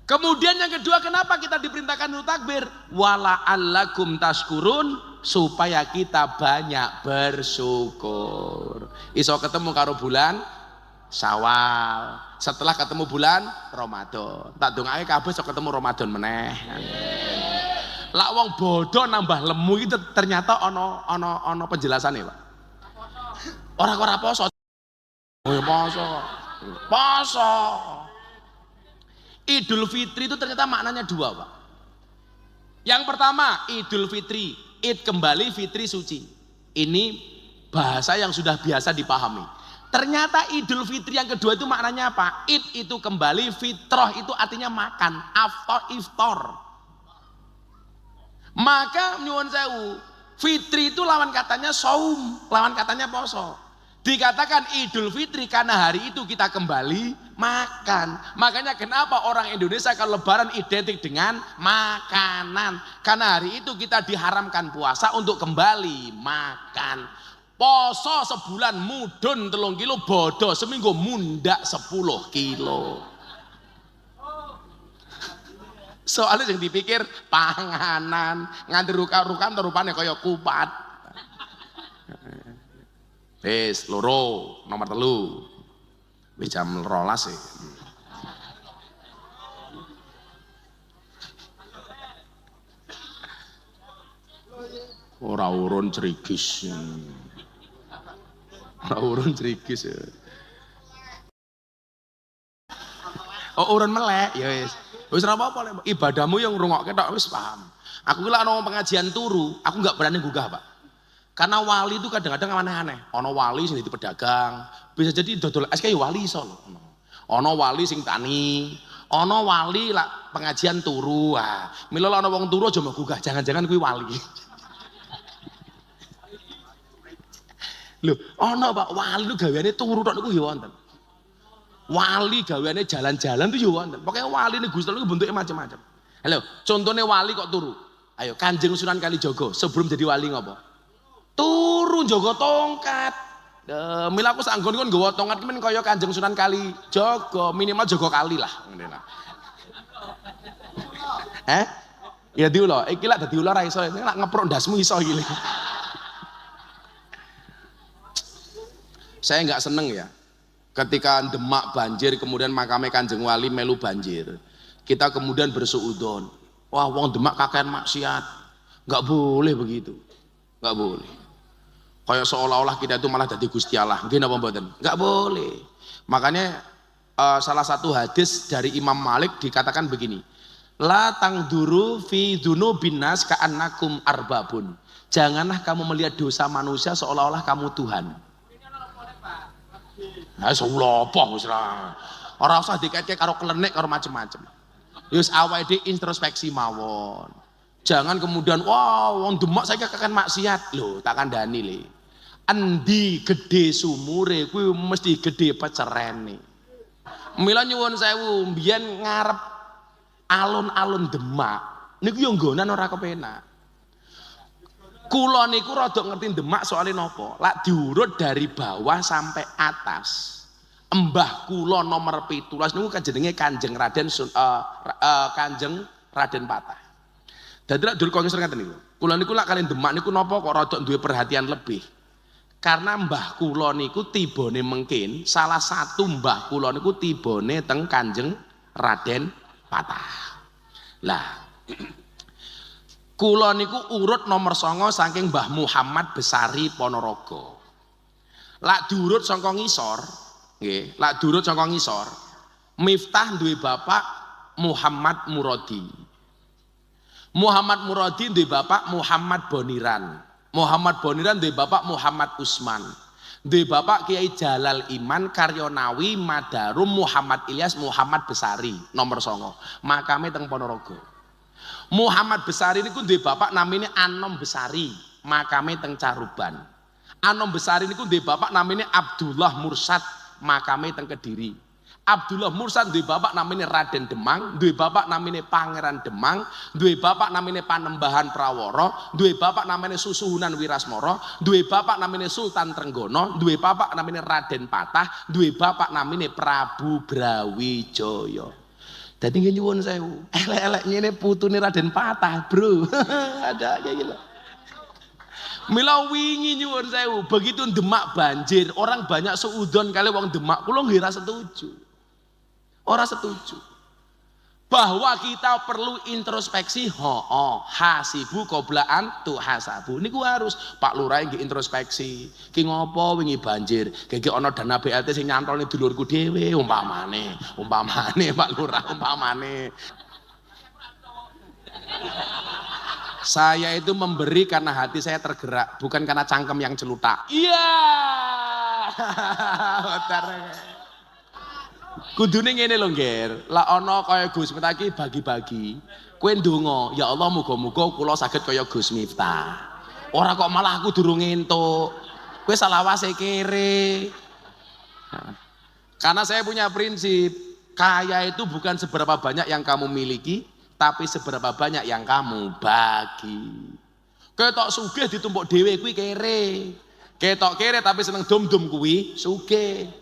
Speaker 1: Kemudian yang kedua, kenapa kita diperintahkan untuk takbir? Wala'allakum tashkurun, supaya kita banyak bersyukur. Iso ketemu karo bulan Syawal, setelah ketemu bulan Ramadan. Tak dongake kabeh iso ketemu Ramadan meneh. Lah wong bodoh nambah lemu itu ternyata ono penjelasannya, Pak. Ora poso. Poso. Idul Fitri itu ternyata maknanya dua, Pak. Yang pertama, Idul Fitri, Id kembali, Fitri suci. Ini bahasa yang sudah biasa dipahami. Ternyata Idul Fitri yang kedua itu maknanya apa? Id itu kembali, fitrah itu artinya makan, iftar. Maka nyuwun sewu, Fitri itu lawan katanya saum, lawan katanya poso. Dikatakan Idul Fitri karena hari itu kita kembali makan. Makanya kenapa orang Indonesia kalau lebaran identik dengan makanan. Karena hari itu kita diharamkan puasa untuk kembali makan. Poso sebulan mudun 3 kilo, bodoh seminggu mundak 10 kilo. Soalnya yang dipikir panganan, nganti rukan rupanya kaya kupat. Wis loro nomor 3. Wis jam 12 sih. Ora urun cerigis. Ora urun cerigis. Oh urun melek ya wis. Wis ora apa-apa, ibadahmu yang ngrungokke tok wis paham. Aku ki lek ana pengajian turu, aku enggak berani gugah, Pak. Karena wali itu kadang-kadang aneh-aneh. Ono wali sing dadi pedagang, bisa jadi dodol es kayak wali iso lho. Ono wali sing tani, ono wali lah pengajian turu. Ah, mila ono wong turu aja mbok gugah, jangan-jangan kuwi wali. Lho, ono Pak wali lu gaweane turu tok niku ya wonten. Wali gaweane jalan-jalan itu ya wonten. Pokoke wali ning Gusti Allah bentuke macam-macam. Halo, contohnya wali kok turu. Ayo Kanjeng Sunan Kalijaga sebelum jadi wali ngopo? Turu njaga tongkat. Mila aku sak nggon kon nggawa tongkat ki men kaya Kanjeng Sunan Kalijaga, minimal jaga kali lah ngene lah. Ya diulo, iki lak dadi ulo ra iso, lak ngeprok ndasmu iso iki. Saya enggak seneng ya. Ketika Demak banjir kemudian makame Kanjeng Wali melu banjir. Kita kemudian bersuudzon. Wah, wong Demak kakean maksiat. Enggak boleh begitu. Enggak boleh. Kayak seolah-olah kita itu malah jadi Gusti Allah. Nggih napa mboten? Enggak boleh. Makanya salah satu hadis dari Imam Malik dikatakan begini. La tangduru fi dzunubin nas ka'annakum arbabun. Janganlah kamu melihat dosa manusia seolah-olah kamu Tuhan. Nah, apa wis ra. Ora usah dikait-kait karo klenik karo macem-macem. Yus awake dhewe introspeksi mawon. Jangan kemudian wah wong Demak saiki kakan maksiat. Lho, tak kandhani le. Endi gedhe sumure kuwi mesti gedhe pecerene. Mila nyuwun sewu, mbiyen ngarep alun-alun Demak niku yo nggonan ora kepenak. Kula niku rada ngerti Demak soalnya napa? Lak diurut dari bawah sampai atas. Mbah kula nomor 17 niku jenenge Kanjeng Kanjeng Raden Patah. Dadi lak dur kongres ngaten niku. Kula niku lak kalian Demak niku napa kok rada duwe perhatian lebih. Karena mbah kula niku tibane mengkin, salah satu mbah kula niku tibane teng Kanjeng Raden Patah. Lah kula niku urut nomor 9 saking Mbah Muhammad Besari Ponorogo. Lak diurut saka ngisor, nggih, lak diurut saka ngisor, Miftah duwe bapak Muhammad Muradi. Muhammad Muradi duwe bapak Muhammad Boniran. Muhammad Boniran duwe bapak Muhammad Usman. Duwe bapak Kiai Jalal Iman Karyonawi Madarum Muhammad Ilyas Muhammad Besari nomor 9. Makame teng Ponorogo. Muhammad Besari niku duwe bapak namine Anom Besari, makame teng Caruban. Anom Besari niku duwe bapak namine Abdullah Mursad, makame teng Kediri. Abdullah Mursad duwe bapak namine Raden Demang, duwe bapak namine Pangeran Demang, duwe bapak namine Panembahan Prawara, duwe bapak namine Susuhunan Wirasmara, duwe bapak namine Sultan Trenggono, duwe bapak namine Raden Patah, duwe bapak namine Prabu Brawijaya. Dadi nggih nyuwun sewu, elek-elek ngene putune Raden Patah, Bro. Ada kayak gitu. Mila wingi nyuwun sewu, begitu Demak banjir, orang banyak seudon kali wong Demak, kula nggih ra setuju. Ora setuju. Bahwa kita perlu introspeksi, hasibu qoblaan tu hasabu. Niku harus Pak Lurah nggih introspeksi. Ki ngopo wingi banjir? Gege ana dana BLT sing nyantolne dulurku dhewe umpamane Pak Lurah umpamane. Saya itu memberi karena hati saya tergerak, bukan karena cangkem yang celutak. Iya. Kudune ngene lho, Nger. Lah ana kaya Gus Miftah iki bagi-bagi. Kowe ndonga, ya Allah muga-muga kula saged kaya Gus Miftah. Ora kok malah aku durung entuk. Kowe salawase kere. Karena saya punya prinsip, kaya itu bukan seberapa banyak yang kamu miliki, tapi seberapa banyak yang kamu bagi. Ketok sugih ditumpuk dhewe kuwi kere. Ketok kere tapi seneng dom-dom kuwi sugih.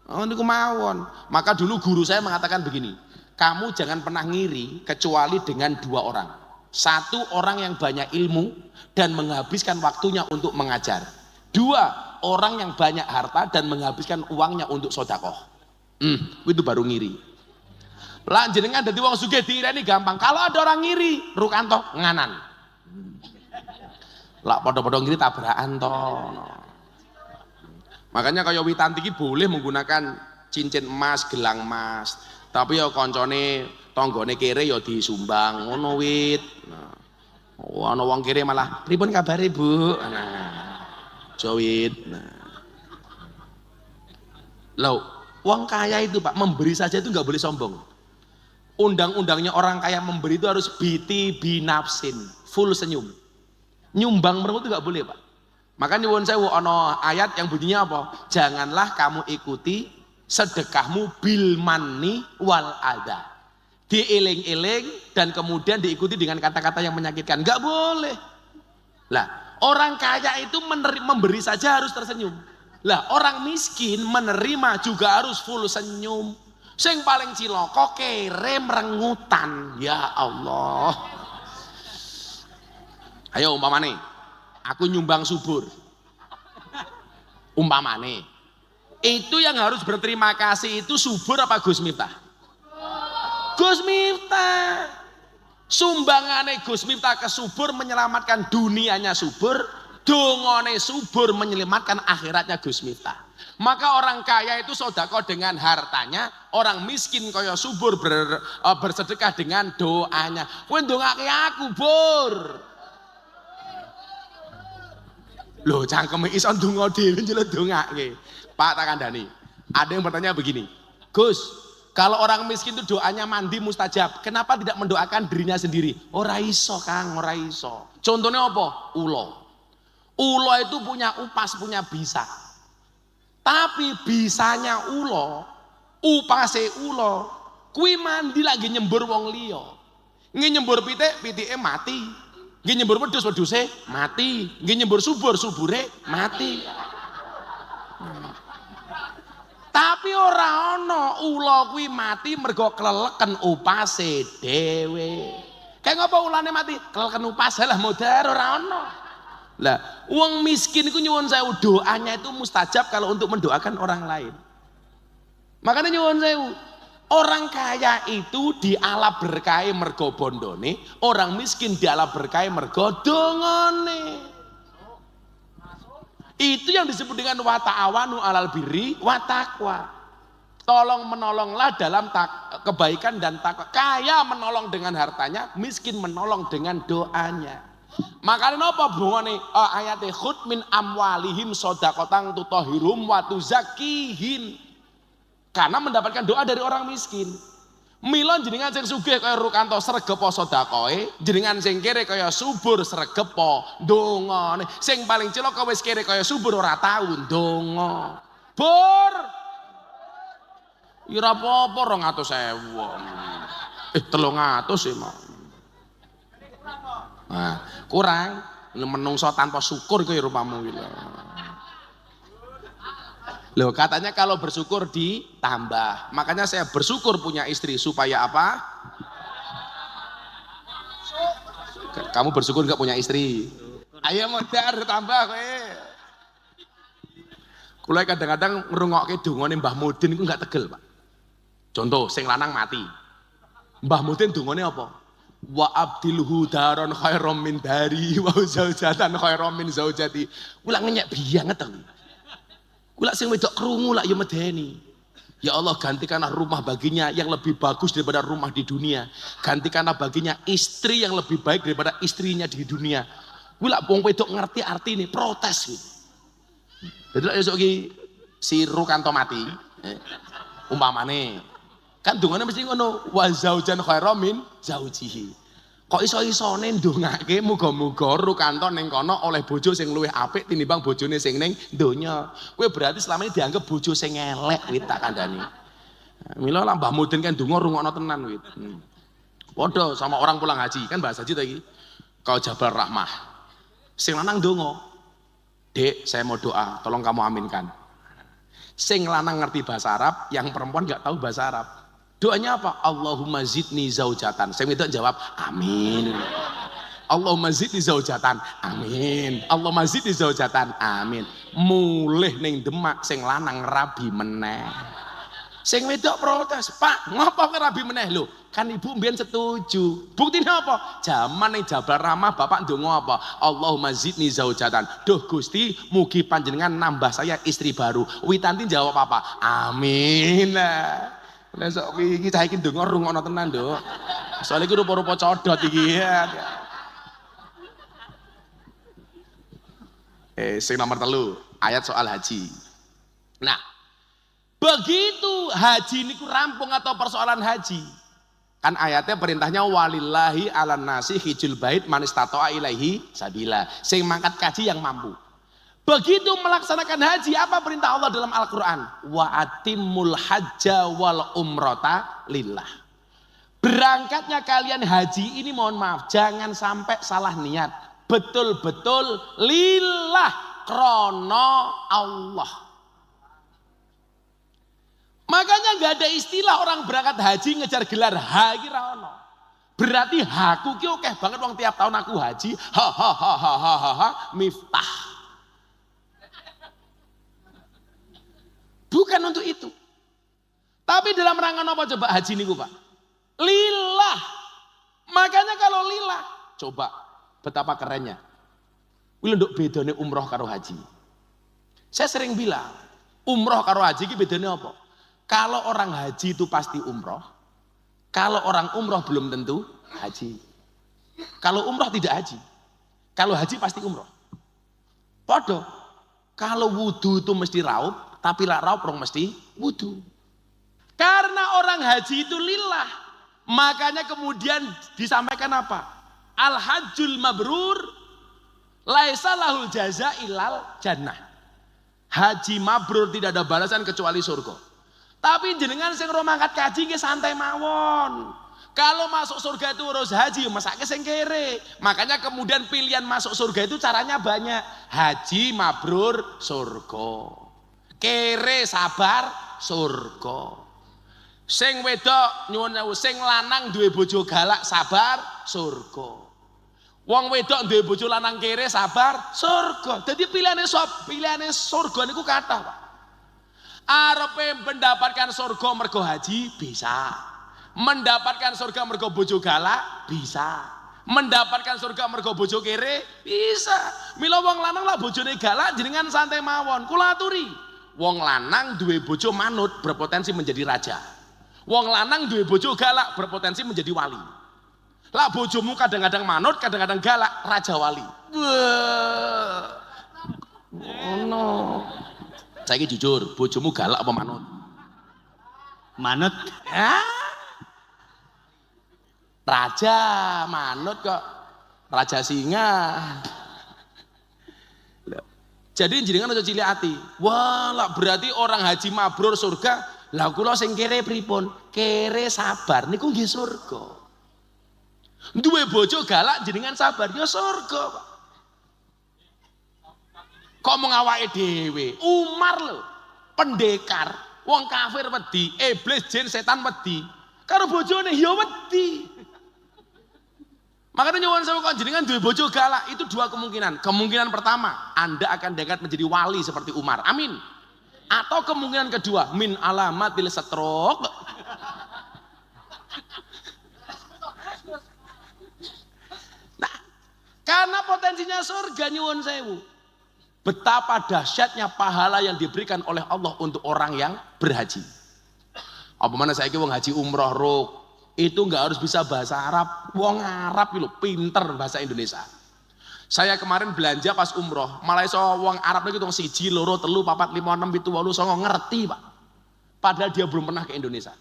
Speaker 1: Oh niku mawon. Maka dulu guru saya mengatakan begini, kamu jangan pernah ngiri kecuali dengan 2 orang. 1 orang yang banyak ilmu dan menghabiskan waktunya untuk mengajar. 2 orang yang banyak harta dan menghabiskan uangnya untuk sedekah. Itu baru ngiri. Lah jenengan dadi wong sugih diireni gampang. Kalau ada orang ngiri, rukanto nganan. Lah padha-padha ngiri tabrakan to. Makanya kaya Witanti iki boleh menggunakan cincin emas, gelang emas. Tapi ya koncone tanggane kere ya disumbang ngono Wit. Nah. Oh ana wong kere malah, "Pripun kabare, Bu?" Nah. Jowit. Nah. Loh, wong kaya itu Pak, memberi saja itu nggak boleh sombong. Undang-undangnya orang kaya memberi itu harus biti binafsin, full senyum. Nyumbang mereka itu nggak boleh Pak. Maka nyuwun sewu ana ayat yang bunyinya apa? Janganlah kamu ikuti sedekahmu bil manni wal adha. Dieling-eling dan kemudian diikuti dengan kata-kata yang menyakitkan. Enggak boleh. Lah, orang kaya itu memberi saja harus tersenyum. Lah, orang miskin menerima juga harus full senyum. Sing paling cilaka kere merengutan. Ya Allah. Ayo umpamane aku nyumbang subur, umpamane itu yang harus berterima kasih itu subur apa Gus Miftah? Gus Miftah. Sumbangane Gus Miftah ke subur menyelamatkan dunianya subur, Dongone subur menyelamatkan akhiratnya Gus Miftah. Maka orang kaya itu sedekah dengan hartanya, orang miskin kaya subur bersedekah dengan doanya. Kowe ndongake aku, Bur. Loh, cangkeme iso ndonga dhewe njeluk ndongake. Pak tak kandhani. Ada yang bertanya begini, Gus, kalau orang miskin itu doanya mandi mustajab, kenapa tidak mendoakan dirinya sendiri? Ora iso, Kang, ora iso. Contohnya apa? Ulo. Ulo itu punya upas, punya bisa. Tapi bisanya ulo, upase ulo, kui mandi lagi nyembur wong liya. Nggih nyembur pitik, pitike mati. Nggih nyembur wedhus, wedhuse mati. Nggih nyembur subur, subure mati. Tapi ora ana ula kuwi mati mergo kleleken upase dhewe. Kayak ngapa ulane mati? Kleleken upas lah modar ora ana. Lah, wong miskin iku nyuwun sewu doanya itu mustajab kalau untuk mendoakan orang lain. Makanya nyuwun sewu, orang kaya itu diala berkahe mergo bondone, orang miskin diala berkahe mergo dongane. Itu yang disebut dengan wa ta'awanu 'alal birri wa taqwa. Tolong menolonglah dalam kebaikan dan takwa. Kaya menolong dengan hartanya, miskin menolong dengan doanya. Makanya apa bungane ayate khud min amwalihim shadaqatan tutahhirum wa tuzakkihim. Karena mendapatkan doa dari orang miskin. Mila jenengan sing sugih kaya Rukanto sregepa sedekahe, jenengan sing kere kaya subur sregepa dongane. Sing paling cilaka wis kere kaya subur ora tau ndonga. Bur. Ya ora apa-apa 200.000. 300 sih mau. Nah, kurang menungso tanpa syukur kaya rupamu iki lho. Loh, katanya kalau bersyukur ditambah. Makanya saya bersyukur punya istri supaya apa? Kamu bersyukur nggak punya istri? Ayo modar tambah kowe. Kula kadang-kadang ngrungokke dongane Mbah Mudin iku nggak tegel, Pak. Contoh, sing lanang mati. Mbah Mudin dongane apa? Wa abdilhu daron khairam min dari wa zaujatan khairam min zaujati. Kula ngenyek banget to. Kula sing wedok krungu lak ya medeni. Ya Allah, gantikanlah rumah baginya yang lebih bagus daripada rumah di dunia. Gantikanlah baginya istri yang lebih baik daripada istrinya di dunia. Kula wong wedok ngerti arti ini, protes gitu. Jadi lek esuk iki si Rukanto mati, umpamane kan dungane mesti ngono, wa zaujan khairam min zaujihi. Kok iso-isone ndongake muga-muga Rukanto ning kono oleh bojo sing luwih apik tinimbang bojone sing ning donya. Kowe berarti selama ini dianggap bojo sing elek kuwi tak kandhani. Mila lah Mbah Mudin kan ndonga rungokno tenan kuwi. Padha sama orang pulang haji, kan bahasa haji ta iki. Kau Jabal Rahmah. Sing lanang ndonga. Dek, saya mau doa, tolong kamu aminkan. Sing lanang ngerti bahasa Arab, yang perempuan enggak tahu bahasa Arab. Doanya apa? Allahumma zidni zaujatan. Saya minta jawab, amin. Allahumma zidni zaujatan, amin. Allahumma zidni zaujatan, amin. Mulih ning Demak sing lanang rabi meneh. Sing wedok protes, Pak, ngapa kok rabi meneh lho? Kan ibu mbiyen setuju. Buktine apa? Jaman ning Jabal Rahmah bapak ndonga apa? Allahumma zidni zaujatan. Duh Gusti, mugi panjenengan nambah saya istri baru. Witanti jawab apa? Amin. Lah sok iki cah iki ndonga rungokno tenan, Nduk. Soale iki rupa-rupa codot iki. Sing nomor 3, ayat soal haji. Nah, begitu haji niku rampung atau persoalan haji. Kan ayatnya perintahnya walillahi 'alan nasi hijjul bait man istata'a ilaihi sabila. Sing mangkat kaji yang mampu. Begitu melaksanakan haji, apa perintah Allah dalam Al-Quran? Wa atimul hajja wal umrata lillah. Berangkatnya kalian haji ini mohon maaf, jangan sampai salah niat. Betul-betul lillah, krono Allah. Makanya gak ada istilah orang berangkat haji ngejar gelar ha iki ra ono. Berarti haku ki akeh banget wong tiap tahun aku haji, ha Miftah. Bukan untuk itu. Tapi dalam rangka apa coba haji niku, Pak? Lillah. Makanya kalau lillah, coba betapa kerennya. Kuwi lho nduk bedane umroh karo haji. Saya sering bilang, umroh karo haji iki bedane apa? Kalau orang haji itu pasti umroh, kalau orang umroh belum tentu haji. Kalau umroh tidak haji, kalau haji pasti umroh. Podo, kalau wudu itu mesti raup, tapi lah raup orang mesti wudu. Karena orang haji itu lillah, makanya kemudian disampaikan apa? Al-hajjul mabrur laisa lahul jaza ilal jannah. Haji mabrur tidak ada balasan kecuali surga. Tapi jenengan sing ora mangkat kaji nggih santai mawon. Kalau masuk surga itu harus haji, masake sing kere. Makanya kemudian pilihan masuk surga itu caranya banyak. Haji mabrur surga. Kere sabar surga. Sing wedok nyuwun sewu, sing lanang duwe bojo galak sabar surga. Wong wedok duwe bojo lanang kere sabar surga. Jadi pilihane sop, pilihane surga niku kathah, Pak. Arepe mendapatkan surga mergo haji bisa. Mendapatkan surga mergo bojo galak bisa. Mendapatkan surga mergo bojo kere bisa. Mila wong lanang lah bojone galak jenengan santai mawon. Kula aturi, wong lanang duwe bojo manut berpotensi menjadi raja. Wong lanang duwe bojo galak berpotensi menjadi wali. Lah bojomu kadang-kadang manut, kadang-kadang galak, raja wali. Wah. Ngono. Saiki jujur, bojomu galak apa manut?
Speaker 2: Manut.
Speaker 1: Hah? Raja manut kok, raja singa. Jadi jenengan aja cilik ati. Wah, lah berarti orang haji mabrur surga. Lah kula sing kere pripun? Kere sabar niku nggih surga. Duwe bojo galak jenengan sabar ya surga, Pak. Kok mung awake dhewe? Umar lho, pendekar, wong kafir wedi, iblis jin setan wedi. Karo bojone ya wedi. Makanya nyuwun sewu kok jenengan duwe bojo galak, itu dua kemungkinan. Kemungkinan pertama, Anda akan diangkat menjadi wali seperti Umar. Amin. Atau kemungkinan kedua, min alamatil stroke. Nah, karena potensinya surga nyuwun sewu. Betapa dahsyatnya pahala yang diberikan oleh Allah untuk orang yang berhaji. Apa mana saiki wong haji umroh ruk, itu nggak harus bisa bahasa Arab. Wong Arab itu pinter bahasa Indonesia. Saya kemarin belanja pas umroh, malah iso wong Arab itu hitung 1, 2, 3, 4, 5, 6, 7, 8, 9 ngerti, Pak. Padahal dia belum pernah ke Indonesia.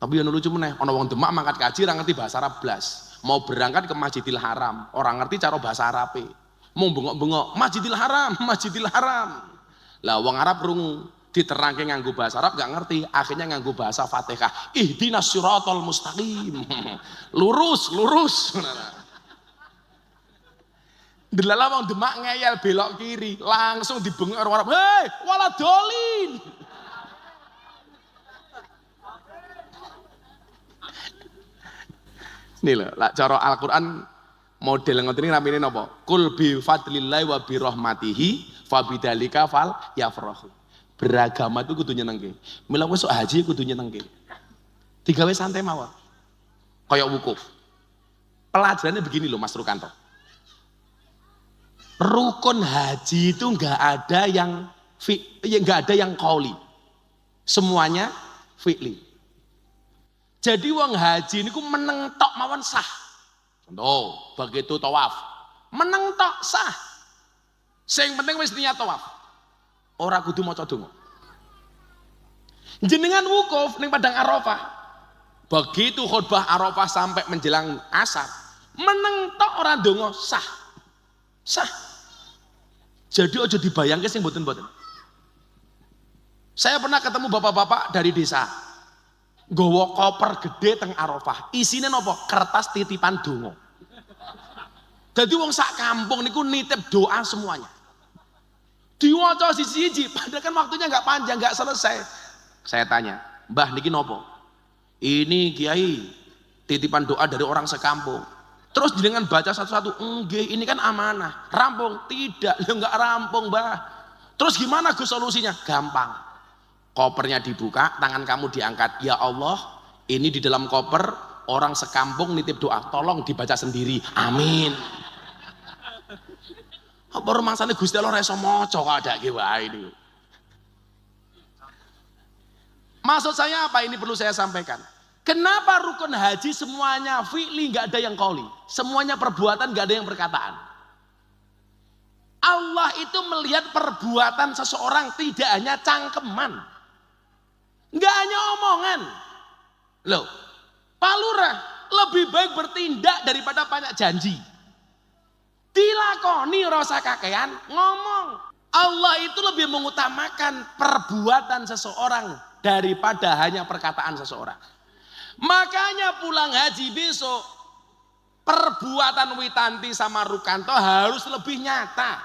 Speaker 1: Tapi yang lucu meneh, ana wong Demak mangkat kaji ora ngerti bahasa Arab blas. Mau berangkat ke Masjidil Haram, orang ngerti cara bahasa Arabe. Mau bengok-bengok, Masjidil Haram, Masjidil Haram. Lah wong Arab rungu, diterangke nganggo bahasa Arab gak ngerti, akhirnya nganggo bahasa Fatihah. Ihdinas siratal mustaqim. Lurus, lurus. Delala wong Demak ngeyel belok kiri, langsung dibengok orang Arab. Hei, wala dolin. Nih lho, lak cara Al-Qur'an model ngoten iki namine napa? Qul bi fadlillahi wa bi rahmatihi fa bidzalika fal yafrahu. Beragama itu kudu nyenengke. Mila wis haji kudu nyenengke. Digawe santai mawon. Kayak wukuf. Pelajarannya begini loh Mas Rukanto. Rukun haji itu enggak ada yang enggak ada yang qauli. Semuanya fi'li. Jadi wong haji niku meneng tok mawon sah. Contoh, begitu tawaf. Meneng tok sah. Sing penting wis niat tawaf. Ora kudu maca donga. Jenengan wukuf ning Padang Arafah. Begitu khutbah Arafah sampai menjelang asar, meneng tok ora donga sah. Sah. Jadi aja dibayangke sing mboten-mboten. Saya pernah ketemu bapak-bapak dari desa. Nggawa koper gede teng Arafah. Isine napa? Kertas titipan donga. Jadi wong sak kampung niku nitip doa semuanya. Diwaca siji-siji, padahal kan waktunya nggak panjang, nggak selesai. Saya tanya, Mbah niki nopo? Ini Kiai titipan doa dari orang sekampung. Terus dengan baca satu-satu, enggak, ini kan amanah. Rampung? Tidak, ya nggak rampung, Mbah. Terus gimana Gus solusinya? Gampang. Kopernya dibuka, tangan kamu diangkat. Ya Allah, ini di dalam koper orang sekampung nitip doa. Tolong dibaca sendiri. Amin. Apa rumangsane Gusti Allah ora iso maca kok adake wae ini. Maksud saya apa ini perlu saya sampaikan. Kenapa rukun haji semuanya fi'li, nggak ada yang qauli. Semuanya perbuatan, nggak ada yang perkataan. Allah itu melihat perbuatan seseorang tidak hanya cangkeman. Nggak hanya omongan. Loh, Pak Lurah lebih baik bertindak daripada banyak janji. Dilakoni rasa kakean ngomong. Allah itu lebih mengutamakan perbuatan seseorang daripada hanya perkataan seseorang. Makanya pulang haji besok perbuatan Witanti sama Rukanto harus lebih nyata.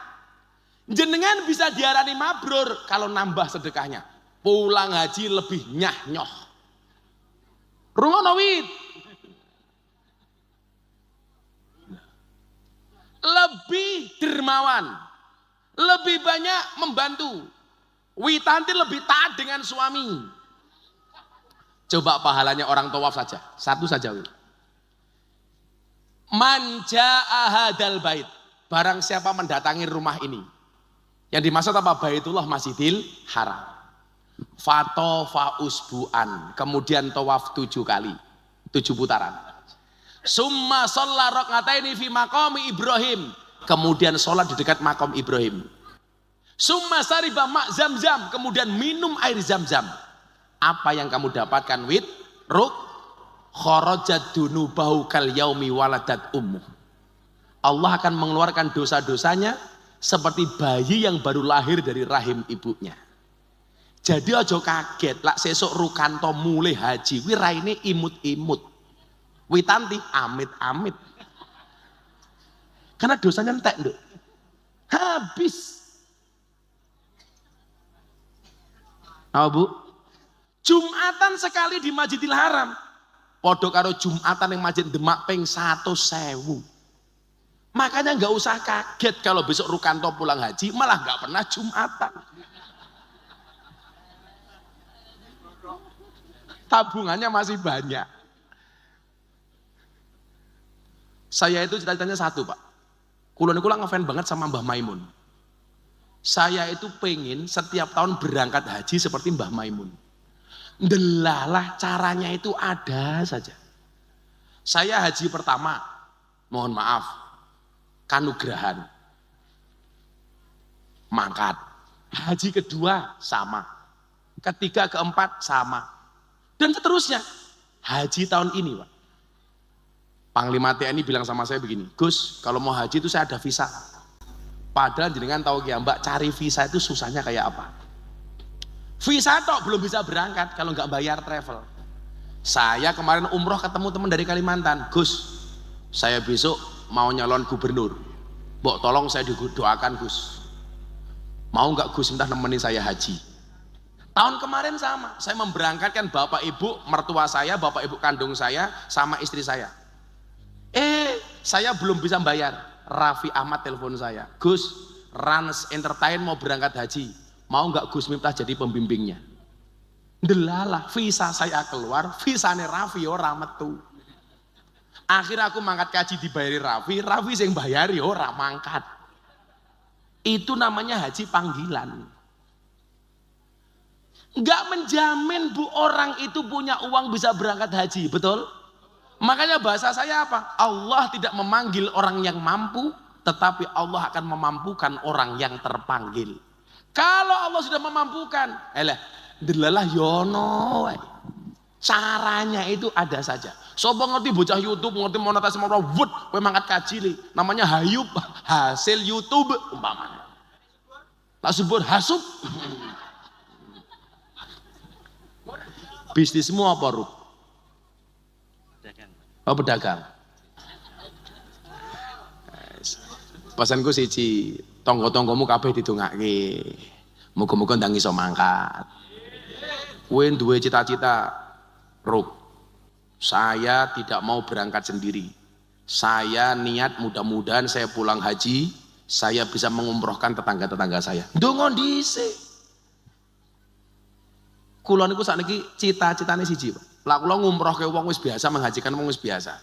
Speaker 1: Jenengan bisa diarani mabrur kalau nambah sedekahnya. Pulang haji lebih nyah-nyoh. Rungono Wit. Lebih dermawan, lebih banyak membantu. Witanti lebih taat dengan suami. Coba pahalanya orang tawaf saja, satu saja. Manja ahadal bait, barang siapa mendatangi rumah ini. Yang dimaksud apa? Baitullah Masjidil Haram. Fatofa usbu'an, kemudian tawaf 7 kali, 7 putaran. Summa sholla rakaataini fi maqami Ibrahim. Kemudian sholat di dekat makam Ibrahim. Summa sariba ma' Zamzam. Kemudian minum air Zamzam. Apa yang kamu dapatkan wit? Ruk. Kharajat dunubahu kal yaumi waladat ummuh. Allah akan mengeluarkan dosa-dosanya seperti bayi yang baru lahir dari rahim ibunya. Jadi aja kaget. Lak sesuk Rukanto mulai haji. Wi raine imut-imut. Witanti amit-amit. Karena dosanya entek, Nduk. Habis. Apa, Bu? Jumatan sekali di Masjidil Haram. Podo karo Jumatan yang Masjid Demak ping 100.000. Makanya nggak usah kaget kalau besok Rukanto pulang haji malah nggak pernah Jumatan. Tabungannya masih banyak. Saya itu cita-citanya satu, Pak. Kulo ngefans banget sama Mbah Maimun. Saya itu pengen setiap tahun berangkat haji seperti Mbah Maimun. Delalah caranya itu ada saja. Saya haji pertama, mohon maaf, kanugrahan. Mangkat. Haji kedua sama. Ketiga, keempat sama. Dan seterusnya. Haji tahun ini, Pak. Panglima TNI bilang sama saya begini, Gus, kalau mau haji itu saya ada visa. Padahal jenengan tahu ya Mbak, cari visa itu susahnya kayak apa. Visa tok belum bisa berangkat kalau nggak bayar travel. Saya kemarin umroh ketemu teman dari Kalimantan, Gus, saya besok mau nyalon gubernur. Mbok tolong saya doakan Gus. Mau nggak Gus entah nemenin saya haji. Tahun kemarin sama, saya memberangkatkan bapak ibu mertua saya, bapak ibu kandung saya, sama istri saya. Saya belum bisa bayar. Raffi Ahmad telepon saya, Gus, Rans Entertain mau berangkat haji, mau nggak Gus Miftah jadi pembimbingnya? Delalah, visa saya keluar, visane Raffi ora metu. Akhirnya aku mangkat kaji dibayari Raffi sing bayari ora mangkat. Itu namanya haji panggilan. Nggak menjamin Bu orang itu punya uang bisa berangkat haji, betul? Makanya bahasa saya apa? Allah tidak memanggil orang yang mampu, tetapi Allah akan memampukan orang yang terpanggil. Kalau Allah sudah memampukan, delalah yono. Caranya itu ada saja. Sopo ngerti bocah YouTube, ngerti monetasi mau wud, kowe mangkat kaji li. Namanya hayub, hasil YouTube umpamanya. Tak sebut hasub. Bisnismu apa, Ruk? Oh, pedagang. Pesanku siji, tonggo-tonggomu kabeh didongake. Muga-muga ndang iso mangkat. Kowe duwe cita-cita, Ruk. Saya tidak mau berangkat sendiri. Saya niat mudah-mudahan saya pulang haji, saya bisa mengumrohkan tetangga-tetangga saya. Ndonga dhisik. Kula niku sakniki cita-citane siji, Pak. Lah kula ngumrohke wong wis biasa, menghajikan wong wis biasa.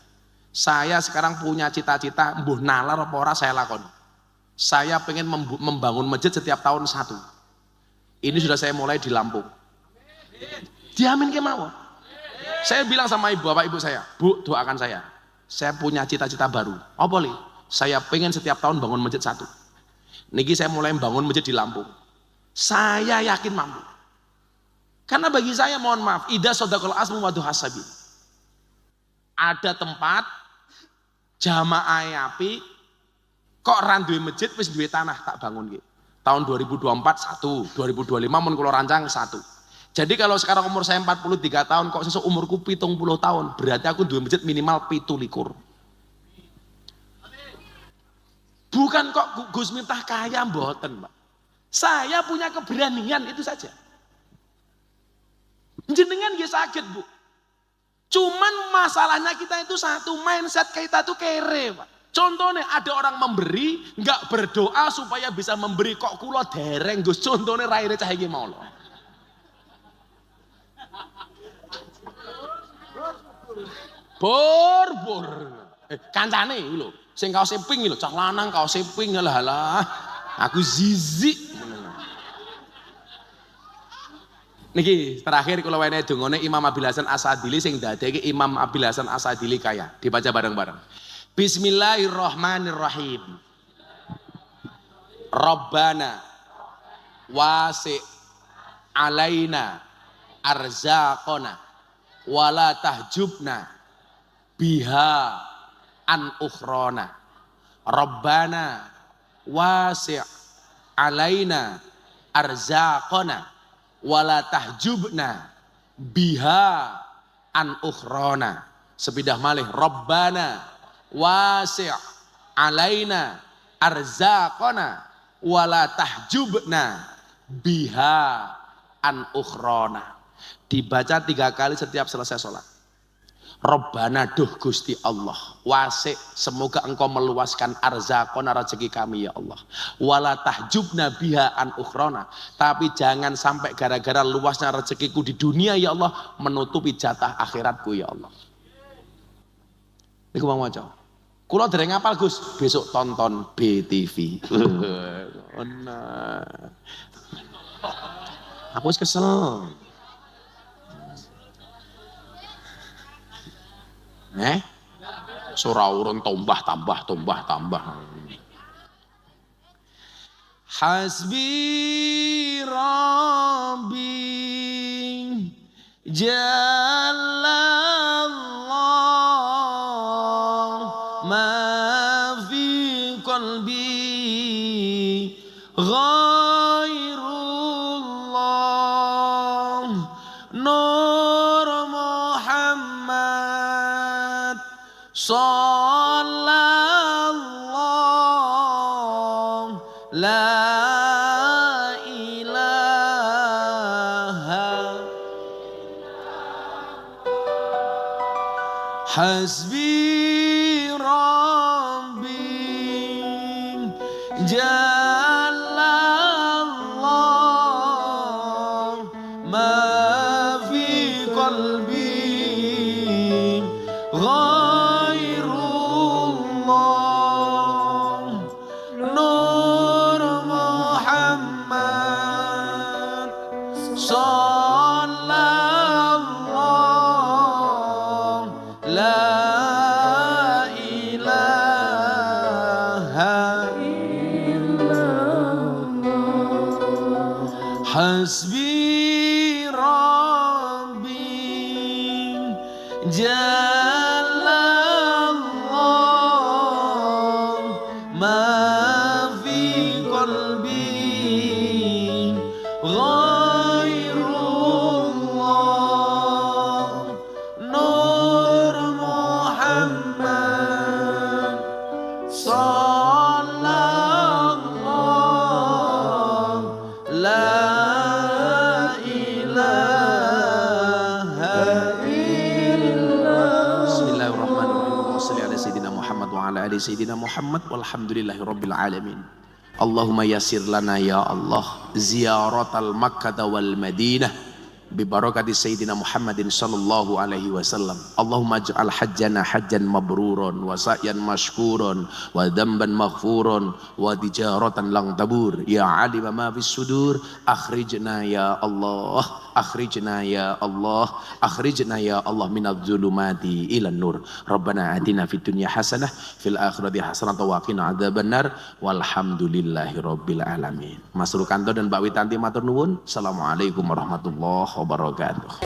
Speaker 1: Saya sekarang punya cita-cita mbuh nalar apa ora saya lakoni. Saya pengen membangun masjid setiap tahun 1. Ini sudah saya mulai di Lampung. Diamin kemauan. Saya bilang sama bapak ibu saya, Bu, doakan saya. Saya punya cita-cita baru. Oh boleh. Saya pengen setiap tahun bangun masjid 1. Niki saya mulai bangun masjid di Lampung. Saya yakin mampu. Karena bagi saya mohon maaf, idza sadaqal asmu wa duhasabi. Ada tempat jamaah api kok randuwe masjid wis duwe tanah tak bangun nggih. Tahun 2024 1, 2025 mun kula rancang 1. Jadi kalau sekarang umur saya 43 tahun kok sesuk umurku 70 tahun, berarti aku duwe masjid minimal 17. Bukan kok Gus Miftah kaya mboten, Pak. Saya punya keberanian itu saja. Jenengan ya sakit, Bu. Cuman masalahnya kita itu satu, mindset kita itu kere, Pak. Contohnya ada orang memberi, nggak berdoa supaya bisa memberi, kok kula dereng Gus. Contohnya raine cah iki mau lho. Bor. Kancane iki lho, sing kaose pink iki lho, cah lanang kaose pink halah. Aku zizi. Niki terakhir kula wenehi dongane Imam Abil Hasan Asadili sing dadeke Imam Abil Hasan Asadili kaya. Dibaca bareng-bareng. Bismillahirrahmanirrahim. Rabbana wasi' alaina arzaqona wala tahjubna biha an ukhrona. Rabbana wasi' alaina arzaqona wala tahjubna biha an ukhrona. Sepidah malih. Rabbana wasi' alaina arzaqona wala tahjubna biha an ukhrona. Dibaca 3 kali setiap selesai sholat. Rabbana, duh Gusti Allah, wasi', semoga engkau meluaskan arzaqona, rezeki kami ya Allah. Wala tahjubna biha an ukhrona, tapi jangan sampai gara-gara luasnya rezekiku di dunia ya Allah menutupi jatah akhiratku ya Allah. Niku mau maca. Kula dereng ngapal Gus, besok tonton BTV. Nah. Aku wis kesel. Surah urun tambah. Hasbi Rabbi Jallallah ma fi qalbi ghairullah Nur Muhammad Sallallahu la ilaha Hasbi Rabbi Jallallah ma fi qalbi ghairullah Nur Muhammad Sallallahu la ilaha Hasbi Rabbi Jallallah ma fi qalbi ghairullah Nur Muhammad Sallallahu la Ali Sayyidina Muhammad walhamdulillahi rabbil alamin. Allahumma yassir lana ya Allah ziyaratal Makkah wal Madinah bi barakati sayyidina Muhammadin sallallahu alaihi wasallam. Allahumma ij'al hajjana hajjan mabruran wa sa'yan mashkuran wa dhanban maghfuran wa tijaratan lang tabur ya alima ma fis sudur akhrijna ya Allah, akhrijna ya Allah, akhrijna ya Allah minadz zulumati ilan nur. Rabbana atina fid dunya hasanah fil akhirati hasanah wa qina adzabannar walhamdulillahi rabbil alamin. Mas Rukanto dan Mbak Witanti matur nuwun. Assalamualaikum warahmatullahi wabarakatuh.